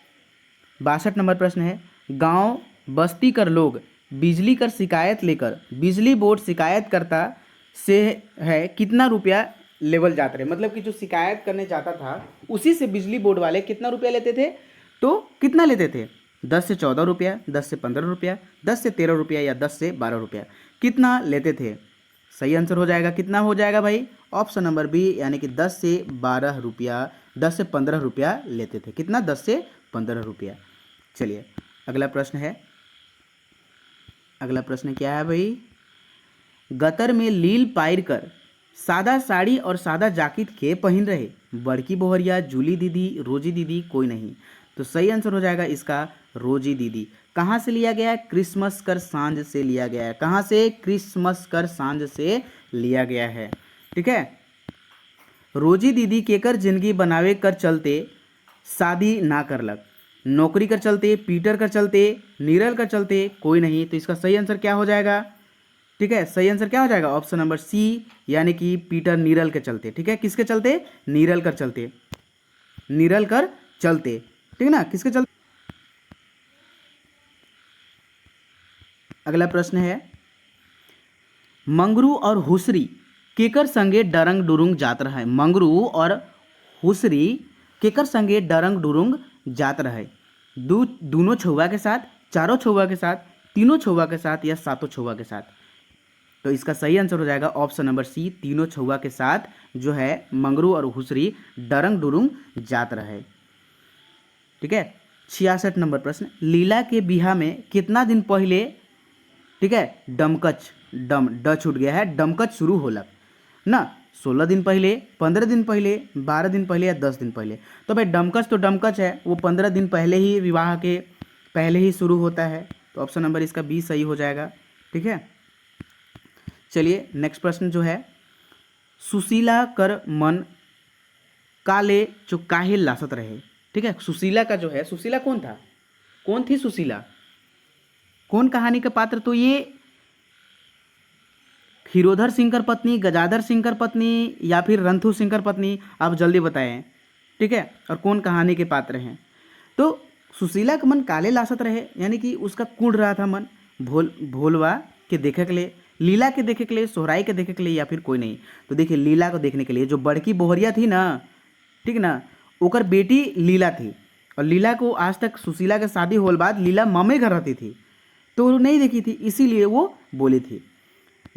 62 नंबर प्रश्न है, गांव बस्ती कर लोग बिजली कर शिकायत लेकर बिजली बोर्ड शिकायत करता से है कितना रुपया लेवल जाते रहे, मतलब कि जो शिकायत करने जाता था उसी से बिजली बोर्ड वाले कितना रुपया लेते थे, तो कितना लेते थे, 10 से 14 रुपया, 10 से 15 रुपया, 10 से 13 रुपया या 10 से 12 रुपया, कितना लेते थे। सही आंसर हो जाएगा, कितना हो जाएगा भाई, ऑप्शन नंबर बी, यानी कि 10 से 12 रुपया, 10 से 15 रुपया लेते थे। कितना, 10 से 15 रुपया। चलिए अगला प्रश्न है, अगला प्रश्न क्या है भाई, गतर में लील पायर कर सादा साड़ी और सादा जाकिट के पहन रहे, बड़की बोहरिया, जूली दीदी, रोजी दीदी, कोई नहीं। तो सही आंसर हो जाएगा इसका रोजी दीदी। कहाँ से लिया गया है, क्रिसमस कर सांझ से लिया गया है। कहाँ से, क्रिसमस कर सांझ से लिया गया है। ठीक है, रोजी दीदी केकर जिंदगी बनावे कर चलते शादी ना करलक। नौकरी कर चलते, पीटर कर चलते, नीरल कर चलते, कोई नहीं। तो इसका सही आंसर क्या हो जाएगा? ठीक है, सही आंसर क्या हो जाएगा? ऑप्शन नंबर सी, यानी कि पीटर नीरल के चलते। ठीक है, किसके चलते? नीरल कर चलते, नीरल कर चलते। ठीक है ना, किसके चलते? अगला प्रश्न है, मंगरू और हुसरी केकर संगे डरंग डुरुंग जात रहे। मंगरू और हुसरी केकर संगे डरंग डुरुंग जात रहे। दोनों छुआ के साथ, चारों छुआ के साथ, तीनों छुआ के साथ, या सातों छुआ के साथ। तो इसका सही आंसर हो जाएगा ऑप्शन नंबर सी, तीनों छुआ के साथ जो है मंगरू और हुसरी डरंग डुरुंग जात रहे। ठीक है, 66 नंबर प्रश्न, लीला के बिहा में कितना दिन पहले, ठीक है, डमकच, ड छूट गया है, डमकच शुरू होलक ना। 16 दिन पहले, 15 दिन पहले, 12 दिन पहले, या 10 दिन पहले। तो भाई डमकच तो डमकच है, वो 15 दिन पहले ही, विवाह के पहले ही शुरू होता है। तो ऑप्शन नंबर इसका बी सही हो जाएगा। ठीक है, चलिए नेक्स्ट प्रश्न जो है, सुशीला कर मन काले जो काहे लासत रहे। ठीक है, सुशीला का जो है, सुशीला कौन था, कौन थी सुशीला, कौन कहानी का पात्र? तो ये हीरोधर सिंह कर पत्नी, गजाधर सिंह कर पत्नी, या फिर रंथु सिंह कर पत्नी, आप जल्दी बताएं। ठीक है, और कौन कहानी के पात्र हैं? तो सुशीला का मन काले लासत रहे, यानी कि उसका कुड़ रहा था मन भोलवा के देखे के लिए, लीला के देखे के लिए, सोहराई के देखे के लिए, या फिर कोई नहीं। तो देखिए, लीला को देखने के लिए, जो बड़की बोहरिया थी ना, ठीक ना, ओकर बेटी लीला थी। और लीला को आज तक, सुशीला के शादी होल बाद लीला मामे घर रहती थी, तो वो नहीं देखी थी, इसीलिए वो बोली थी।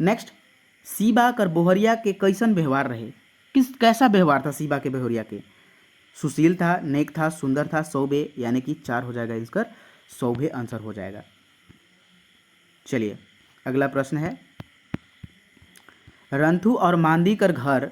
नेक्स्ट, सीबा कर बोहरिया के कैसन व्यवहार रहे। कैसा व्यवहार था सीबा के बोहरिया के? सुशील था, नेक था, सुंदर था, सौभे, यानी कि 4 हो जाएगा इसका, सौभे आंसर हो जाएगा। चलिए अगला प्रश्न है, रंथु और मांदी कर घर,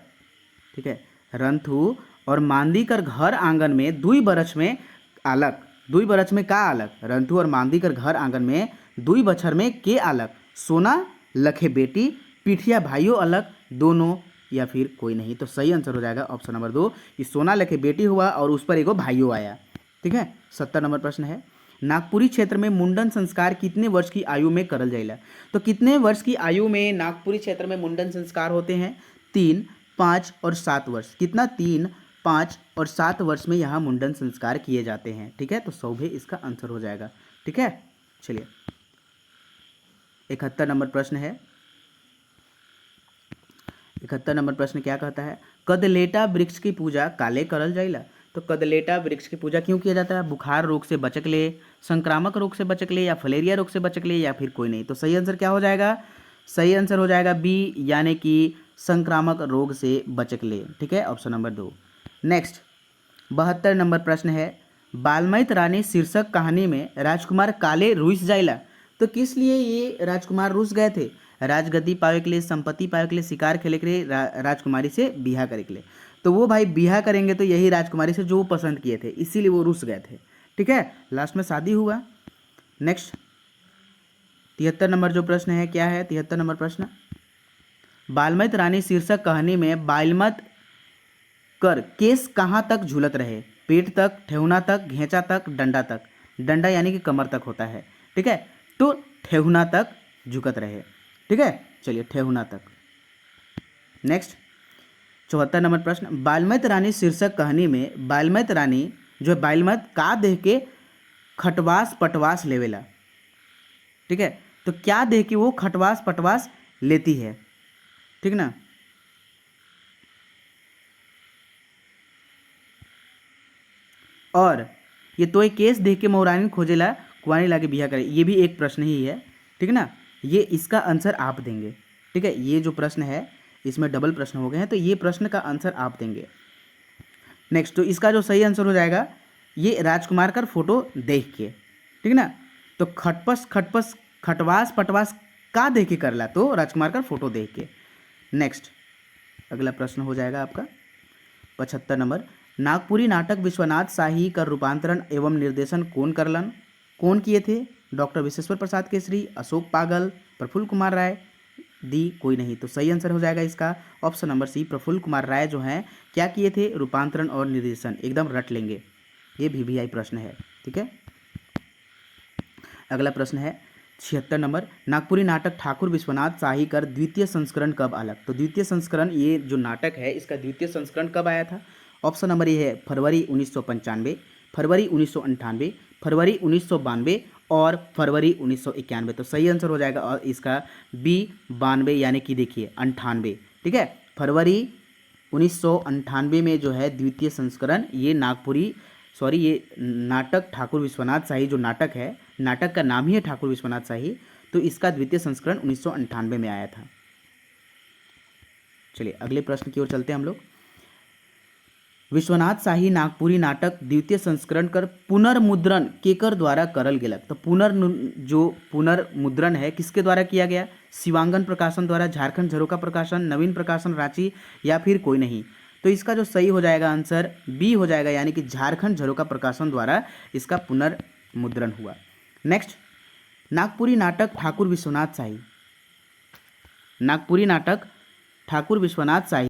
ठीक है, रंथु और मांदी कर घर आंगन में 2 बरछ में आलक। 2 बरछ में का आलक? रंथु और मांदी कर घर आंगन में 2 बछर में के आलक? सोना लखे बेटी, पिठिया भाइयों अलग, दोनों, या फिर कोई नहीं। तो सही आंसर हो जाएगा ऑप्शन नंबर 2, कि सोना लखे बेटी हुआ और उस पर एगो भाइयों आया। ठीक है, 70 नंबर प्रश्न है, नागपुरी क्षेत्र में मुंडन संस्कार कितने वर्ष की आयु में करल जाएगा। तो कितने वर्ष की आयु में नागपुरी क्षेत्र में मुंडन संस्कार होते हैं? 3, 5 और 7 वर्ष। कितना? 3, 5 और 7 वर्ष में यहाँ मुंडन संस्कार किए जाते हैं। ठीक है, तो सौभे इसका आंसर हो जाएगा। ठीक है, चलिए 71 नंबर प्रश्न है, 71 नंबर प्रश्न क्या कहता है, कदलेटा वृक्ष की पूजा काले करल जाइला। तो कदलेटा वृक्ष की पूजा क्यों किया जाता है? बुखार रोग से बचक ले, संक्रामक रोग से बचक ले, या फलेरिया रोग से बचक ले, या फिर कोई नहीं। तो सही आंसर क्या हो जाएगा? सही आंसर हो जाएगा बी, यानी कि संक्रामक रोग से बचक ले। ठीक है, ऑप्शन नंबर 2। नेक्स्ट 72 नंबर प्रश्न है, बालमैत रानी शीर्षक कहानी में राजकुमार काले रुस जाइला। तो किस लिए ये राजकुमार रुस गए थे? राजगद्दी पावे के लिए, संपत्ति पावे के लिए, शिकार खेले के लिए, राजकुमारी से बिहा करे के लिए। तो वो भाई बिहा करेंगे तो यही राजकुमारी से जो वो पसंद किए थे, इसीलिए वो रुस गए थे। ठीक है, लास्ट में शादी हुआ। नेक्स्ट 73 नंबर जो प्रश्न है क्या है? 73 नंबर प्रश्न, बालमैत रानी शीर्षक कहानी में बालमत कर केस कहाँ तक झूलत रहे? पेट तक, ठेहुना तक, घेंचा तक, डंडा तक। डंडा यानी कि कमर तक होता है। ठीक है, तो ठेहुना तक झुकत रहे। ठीक है, चलिए ठेहुना तक। नेक्स्ट 74 नंबर प्रश्न, बालमैत रानी शीर्षक कहानी में बालमैत रानी जो बालमैत का देख के खटवास पटवास लेवेला। ठीक है, तो क्या देख के वो खटवास पटवास लेती है? ठीक ना, और ये तो एक केस देख के मोहरानी खोजेला कुंवारी लाके बिहा करे, ये भी एक प्रश्न ही है। ठीक है ना, ये इसका आंसर आप देंगे। ठीक है, ये जो प्रश्न है इसमें डबल प्रश्न हो गए हैं, तो ये प्रश्न का आंसर आप देंगे। नेक्स्ट, तो इसका जो सही आंसर हो जाएगा ये राजकुमार का फोटो देख के। ठीक ना, तो खटपस खटपस खटवास पटवास का देख के करला, तो राजकुमार का फोटो देख के। नेक्स्ट अगला प्रश्न हो जाएगा आपका 75 नंबर, नागपुरी नाटक विश्वनाथ शाही का रूपांतरण एवं निर्देशन कौन करलन? कौन किए थे? डॉक्टर विश्वेश्वर प्रसाद केसरी, अशोक पागल, प्रफुल्ल कुमार राय, दी कोई नहीं। तो सही आंसर हो जाएगा इसका option number C, Prafulla Kumar Rai जो हैं क्या किए थे, रूपांतरण और निर्देशन। एकदम रट लेंगे, ये VVI प्रश्न है। ठीक है, अगला प्रश्न है 76 नंबर, नागपुरी नाटक ठाकुर विश्वनाथ शाहीकर द्वितीय संस्करण कब आया? तो द्वितीय संस्करण, ये जो नाटक है इसका द्वितीय संस्करण कब आया था? ऑप्शन नंबर ये है फरवरी 1995, फरवरी 1998, फरवरी 1992 और फरवरी 1991। तो सही आंसर हो जाएगा और इसका बी 92, यानी कि देखिए 98। ठीक है, फरवरी 1998 में जो है द्वितीय संस्करण, ये ये नाटक ठाकुर विश्वनाथ शाही जो नाटक है, नाटक का नाम ही है ठाकुर विश्वनाथ शाही, तो इसका द्वितीय संस्करण 1998 में आया था। चलिए अगले प्रश्न की ओर चलते हैं हम लोग। विश्वनाथ शाही नागपुरी नाटक द्वितीय संस्करण कर पुनर्मुद्रण केकर द्वारा करल गेलक? तो पुनर्मुद्रण है किसके द्वारा किया गया? शिवांगन प्रकाशन द्वारा, झारखंड झरोका प्रकाशन, नवीन प्रकाशन रांची या फिर कोई नहीं। तो इसका जो सही हो जाएगा आंसर बी हो जाएगा, यानी कि झारखंड झरोका प्रकाशन द्वारा इसका पुनर्मुद्रण हुआ। नेक्स्ट, नागपुरी नाटक ठाकुर विश्वनाथ शाही, नागपुरी नाटक ठाकुर विश्वनाथ शाही,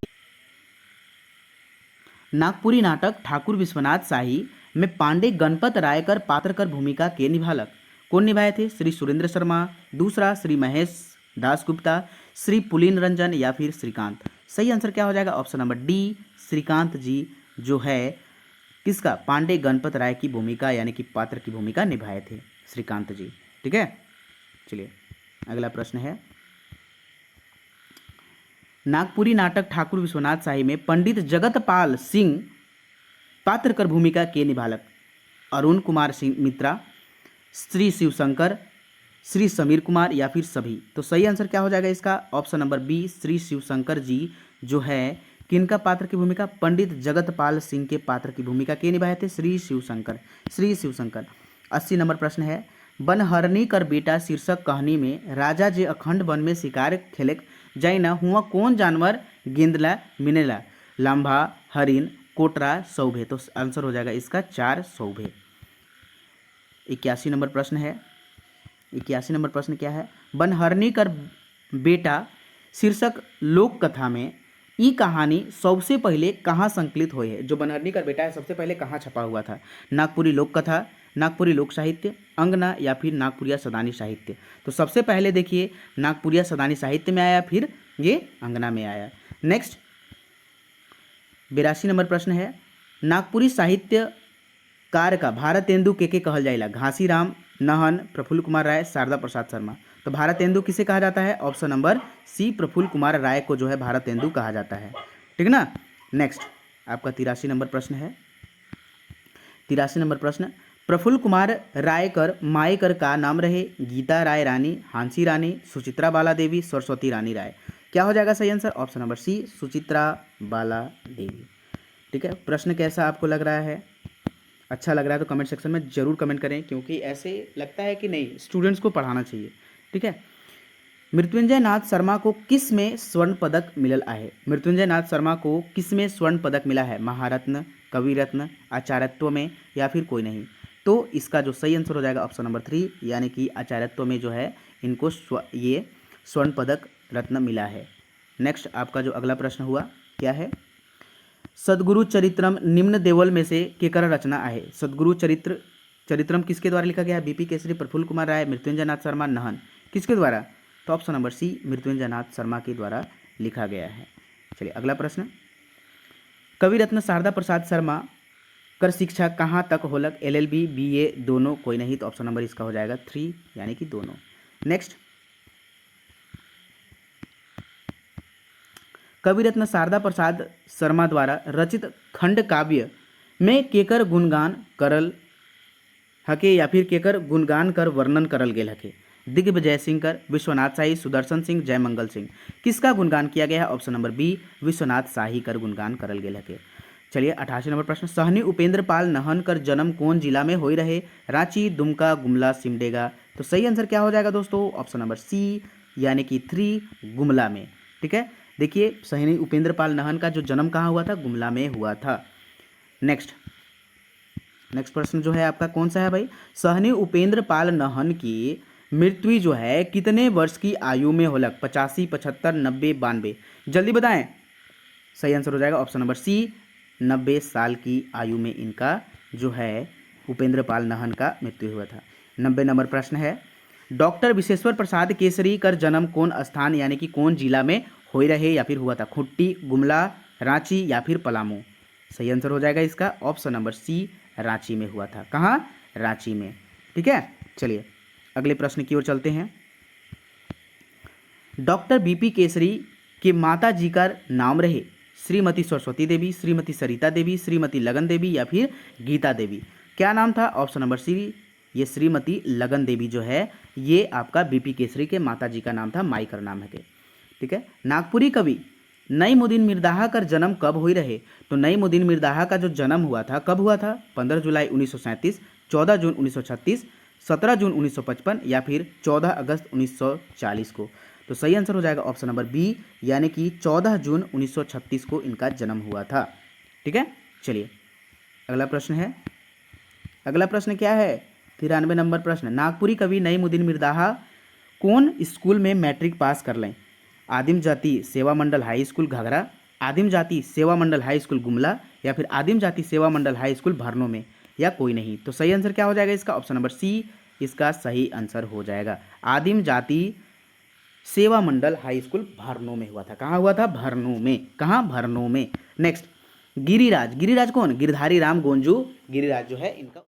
नागपुरी नाटक ठाकुर विश्वनाथ शाही में पांडे गणपत रायकर पात्रकर भूमिका के निभालक? कौन निभाए थे? श्री सुरेंद्र शर्मा, दूसरा श्री महेश दासगुप्ता, श्री पुलिन रंजन या फिर श्रीकांत। सही आंसर क्या हो जाएगा? ऑप्शन नंबर डी, श्रीकांत जी जो है किसका, पांडे गणपत राय की भूमिका यानी कि पात्र की भूमिका निभाए थे श्रीकांत जी। ठीक है, चलिए अगला प्रश्न है, नागपुरी नाटक ठाकुर विश्वनाथ शाही में पंडित जगतपाल सिंह पात्रकर भूमिका के निभालक? अरुण कुमार सिंह मित्रा, श्री शिवशंकर, श्री समीर कुमार या फिर सभी। तो सही आंसर क्या हो जाएगा इसका? Option number B, Shri Shivshankar ji जो है किनका पात्र की भूमिका? पंडित जगतपाल सिंह के पात्र की भूमिका के निभाए थे? श्री शिवशंकर। 80 नंबर प्रश्न है, बनहरनी कर बेटा शीर्षक कहानी में राजा जे अखंड वन में शिकार खेलक जाइना हुआ कौन जानवर गेंदला मिनेला? लांभा, हरिन, कोटरा, सौभे। तो आंसर हो जाएगा इसका 4 सौभे। 81 नंबर प्रश्न है, 81 नंबर प्रश्न क्या है, बनहरनी कर बेटा शीर्षक लोक कथा में ई कहानी सबसे पहले कहाँ संकलित हुई है? जो बनहरनी कर बेटा है सबसे पहले कहाँ छपा हुआ था? नागपुरी लोक कथा, नागपुरी लोक साहित्य, अंगना या फिर नागपुरिया सदानी साहित्य। तो सबसे पहले देखिए नागपुरिया सदानी साहित्य में आया, फिर ये अंगना में आया। नेक्स्ट 82 नंबर प्रश्न है, नागपुरी साहित्यकार का भारतेंदु के कहल जाएगा? घासीराम, नहन, प्रफुल्ल कुमार राय, शारदा प्रसाद शर्मा। तो भारतेंदु किसे कहा जाता है? Option number C, Prafulla Kumar Rai को जो है भारतेंदु कहा जाता है। ठीक ना। नेक्स्ट आपका 83 नंबर प्रश्न है, 83 नंबर प्रश्न, प्रफुल्ल कुमार रायकर मायकर का नाम रहे? गीता राय रानी, हांसी रानी, सुचित्रा बाला देवी, सरस्वती रानी राय। क्या हो जाएगा सही answer? Option number C, Suchitra Bala Devi. ठीक है, प्रश्न कैसा आपको लग रहा है? अच्छा लग रहा है तो कमेंट सेक्शन में जरूर कमेंट करें, क्योंकि ऐसे लगता है कि नहीं स्टूडेंट्स को पढ़ाना चाहिए। ठीक है, मृत्युंजय नाथ शर्मा को किस में स्वर्ण पदक मिलल है? मृत्युंजय नाथ शर्मा को किस में स्वर्ण पदक मिला है? महारत्न, कवि रत्न, आचार्यत्व में या फिर कोई नहीं। तो इसका जो सही आंसर हो जाएगा ऑप्शन नंबर 3, यानी कि आचार्यत्व में जो है इनको ये स्वर्ण पदक रत्न मिला है। नेक्स्ट आपका जो अगला प्रश्न हुआ क्या है, सदगुरु चरित्रम निम्न देवल में से केकर रचना है? सदगुरु चरित्रम किसके द्वारा लिखा गया है? बीपी केसरी, प्रफुल्ल कुमार राय, मृत्युंजय नाथ शर्मा, नहन। किसके द्वारा? तो ऑप्शन नंबर सी, मृत्युंजय नाथ शर्मा के द्वारा लिखा गया है। चलिए अगला प्रश्न, कवि रत्न शारदा प्रसाद शर्मा कर शिक्षा कहाँ तक होलक? LLB, BA दोनों कोई नहीं। तो ऑप्शन नंबर इसका हो जाएगा 3, यानी कि दोनों। नेक्स्ट, कवि रत्न शारदा प्रसाद शर्मा द्वारा रचित खंड काव्य में केकर गुणगान करल हके या फिर केकर गुणगान कर वर्णन करल गेल हके? दिग्विजय सिंह कर, विश्वनाथ शाही, सुदर्शन सिंह, जयमंगल सिंह। किसका गुणगान किया गया है? ऑप्शन नंबर बी, विश्वनाथ शाही कर गुणगान करल गेल हके। चलिए 88 नंबर प्रश्न, सहनी उपेंद्र पाल नहन कर जन्म कौन जिला में होई रहे? रांची, दुमका, गुमला, सिमडेगा। तो सही आंसर क्या हो जाएगा दोस्तों? ऑप्शन नंबर सी, यानी कि 3, गुमला में। ठीक है, देखिए सहनी उपेंद्र पाल नहन का जो जन्म कहाँ हुआ था? गुमला में हुआ था। नेक्स्ट प्रश्न जो है आपका कौन सा है भाई? सहनी उपेंद्र पाल नहन की मृत्यु जो है कितने वर्ष की आयु में होलक? 85, 75, 90, 92? जल्दी बताएं। सही आंसर हो जाएगा ऑप्शन नंबर सी, 90 साल की आयु में इनका जो है उपेंद्र पाल नाहन का मृत्यु हुआ था। 90 नंबर प्रश्न है, डॉक्टर विश्वेश्वर प्रसाद केसरी कर जन्म कौन स्थान यानी कि कौन जिला में हो रहे या फिर हुआ था? खुट्टी, गुमला, रांची या फिर पलामू? सही आंसर हो जाएगा इसका ऑप्शन नंबर सी, रांची में हुआ था। कहाँ? रांची में। ठीक है, चलिए अगले प्रश्न की ओर चलते हैं। डॉक्टर बीपी केसरी के माता जी का नाम रहे? श्रीमती सरस्वती देवी, श्रीमती सरिता देवी, श्रीमती लगन देवी या फिर गीता देवी? क्या नाम था? ऑप्शन नंबर सी, ये श्रीमती लगन देवी जो है ये आपका बीपी केसरी के माता जी का नाम था, माई का नाम है। ठीक है, नागपुरी कवि नईमुद्दीन मिर्दाहा का जन्म कब हुई रहे? तो नईमुद्दीन मिर्दाहा का जो जन्म हुआ था कब हुआ था? 15 जुलाई 1937, 14 जून 1936, 17 जून 1955 या फिर 14 अगस्त 1940 को? तो सही आंसर हो जाएगा ऑप्शन नंबर बी, यानी कि 14 जून 1936 को इनका जन्म हुआ था। ठीक है, चलिए अगला प्रश्न है। अगला प्रश्न क्या है? 93 नंबर प्रश्न, नागपुरी कवि नईमुद्दीन मिर्दाहा कौन स्कूल में मैट्रिक पास कर लें? आदिम जाति सेवा मंडल हाई स्कूल घाघरा, आदिम जाति सेवा मंडल हाई स्कूल गुमला या फिर आदिम जाति सेवा मंडल हाई स्कूल भरनों में, या कोई नहीं? तो सही आंसर क्या हो जाएगा इसका? ऑप्शन नंबर सी इसका सही आंसर हो जाएगा। आदिम जाति सेवा मंडल हाई स्कूल भरनों में हुआ था। कहाँ हुआ था? भरनों में। कहाँ? भरनों में। नेक्स्ट, गिरिराज, गिरिराज कौन? गिरधारी राम गोंजू गिरिराज जो है इनका।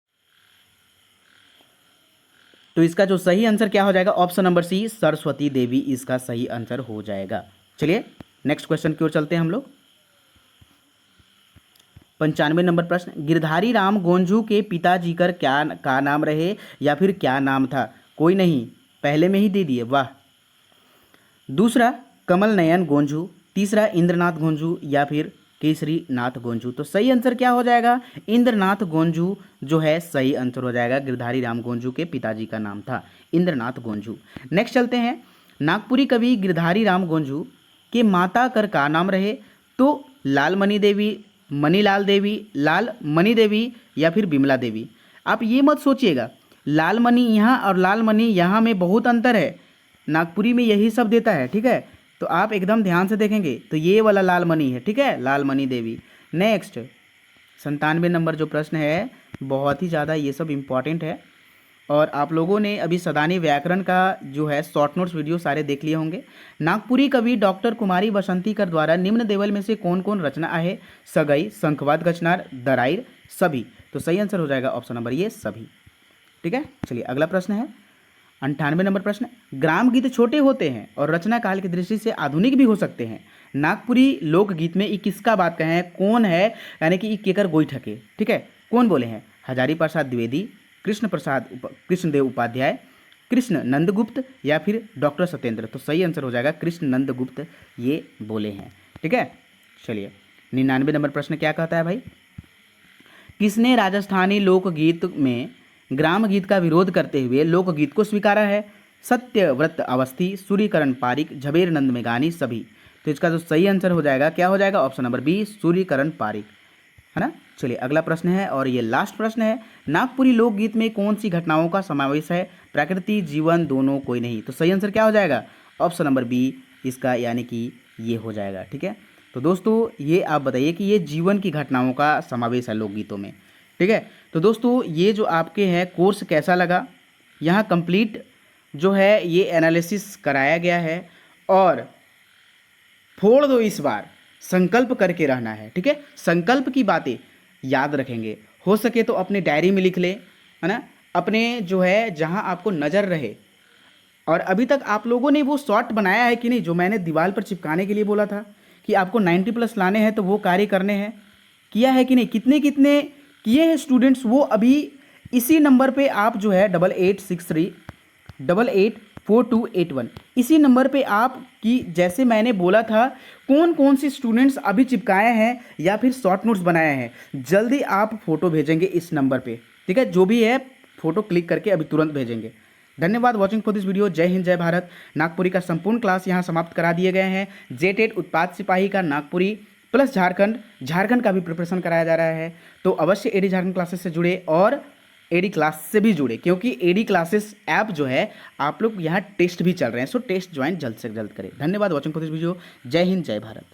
तो इसका जो सही आंसर क्या हो जाएगा? ऑप्शन नंबर सी, सरस्वती देवी इसका सही आंसर हो जाएगा। चलिए नेक्स्ट क्वेश्चन की ओर चलते हैं हम लोग। 95 नंबर प्रश्न, गिरधारी राम गोंजू के पिताजी कर क्या का नाम रहे या फिर क्या नाम था? कोई नहीं, पहले में ही दे दिए, वाह। दूसरा कमल नयन गोंजू, तीसरा इंद्रनाथ गोंजू या फिर केसरी नाथ गोंजू? तो सही आंसर क्या हो जाएगा? इंद्रनाथ गोंजू जो है सही आंसर हो जाएगा। गिरधारी राम गोंजू के पिताजी का नाम था इंद्रनाथ गोंजू। नेक्स्ट चलते हैं, नागपुरी कवि गिरधारी राम गोंजू के माता कर का नाम रहे? तो लालमणि देवी, मणिलाल देवी, लाल मणि देवी या फिर बिमला देवी? आप ये मत सोचिएगा लालमणि यहाँ और लालमणि यहाँ में बहुत अंतर है, नागपुरी में यही सब देता है। ठीक है, तो आप एकदम ध्यान से देखेंगे तो ये वाला लालमणि है। ठीक है, लालमणि देवी। नेक्स्ट 97 नंबर जो प्रश्न है बहुत ही ज़्यादा ये सब इम्पॉर्टेंट है और आप लोगों ने अभी सदानी व्याकरण का जो है शॉर्ट नोट्स वीडियो सारे देख लिए होंगे। नागपुरी कवि डॉक्टर कुमारी बसंतीकर द्वारा निम्न देवल में से कौन कौन रचना है? सगई, शंखवाद गचनार, दराइर, सभी? तो सही आंसर हो जाएगा ऑप्शन नंबर ये, सभी। ठीक है, चलिए अगला प्रश्न है 98 नंबर प्रश्न, ग्राम गीत छोटे होते हैं और रचना काल की दृष्टि से आधुनिक भी हो सकते हैं। नागपुरी लोकगीत में ये किसका बात कहे हैं? कौन है? यानी कि केकर गोईठके। ठीक है, कौन बोले हैं? हजारी प्रसाद द्विवेदी, कृष्णदेव उपाध्याय, कृष्ण नंदगुप्त या फिर डॉक्टर सत्येंद्र? तो सही आंसर हो जाएगा कृष्ण नंदगुप्त ये बोले हैं। ठीक है, चलिए 99 नंबर प्रश्न क्या कहता है भाई? किसने राजस्थानी लोकगीत में ग्राम गीत का विरोध करते हुए लोकगीत को स्वीकारा है? सत्यव्रत अवस्थी, सूर्यकरण पारिक, झबेरनंद मेघानी, सभी? तो इसका जो सही आंसर हो जाएगा क्या हो जाएगा? Option number B, Suryakaran Pareek, है ना। चलिए अगला प्रश्न है और ये लास्ट प्रश्न है, नागपुरी लोकगीत में कौन सी घटनाओं का समावेश है? प्रकृति, जीवन, दोनों, कोई नहीं? तो सही आंसर क्या हो जाएगा? ऑप्शन नंबर बी इसका, यानी कि ये हो जाएगा। ठीक है, तो दोस्तों ये आप बताइए कि ये जीवन की घटनाओं का समावेश है लोकगीतों में। ठीक है, तो दोस्तों ये जो आपके हैं कोर्स कैसा लगा? यहाँ कंप्लीट जो है ये एनालिसिस कराया गया है और फोड़ दो इस बार, संकल्प करके रहना है। ठीक है, संकल्प की बातें याद रखेंगे, हो सके तो अपने डायरी में लिख ले, है ना, अपने जो है जहाँ आपको नज़र रहे। और अभी तक आप लोगों ने वो शॉर्ट बनाया है कि नहीं जो मैंने दीवार पर चिपकाने के लिए बोला था कि आपको 90+ लाने हैं तो वो कार्य करने हैं, किया है कि नहीं? कितने कितने किए हैं स्टूडेंट्स? वो अभी इसी नंबर पे आप जो है 8863884281 इसी नंबर पे आप कि जैसे मैंने बोला था कौन कौन सी स्टूडेंट्स अभी चिपकाए हैं या फिर शॉर्ट नोट्स बनाए हैं, जल्दी आप फोटो भेजेंगे इस नंबर पे। ठीक है, जो भी है फोटो क्लिक करके अभी तुरंत भेजेंगे। धन्यवाद वॉचिंग फॉर दिस वीडियो। जय हिंद, जय भारत। नागपुरी का संपूर्ण क्लास यहाँ समाप्त करा दिए गए हैं। जेटेट उत्पाद सिपाही का नागपुरी प्लस झारखंड का भी प्रिपरेशन कराया जा रहा है, तो अवश्य एडी झारखंड क्लासेस से जुड़े और एडी क्लास से भी जुड़े, क्योंकि एडी क्लासेस ऐप जो है आप लोग यहाँ टेस्ट भी चल रहे हैं, सो टेस्ट ज्वाइन जल्द से जल्द करें। धन्यवाद वॉचिंग फॉर दिस वीडियो। जय हिंद, जय भारत।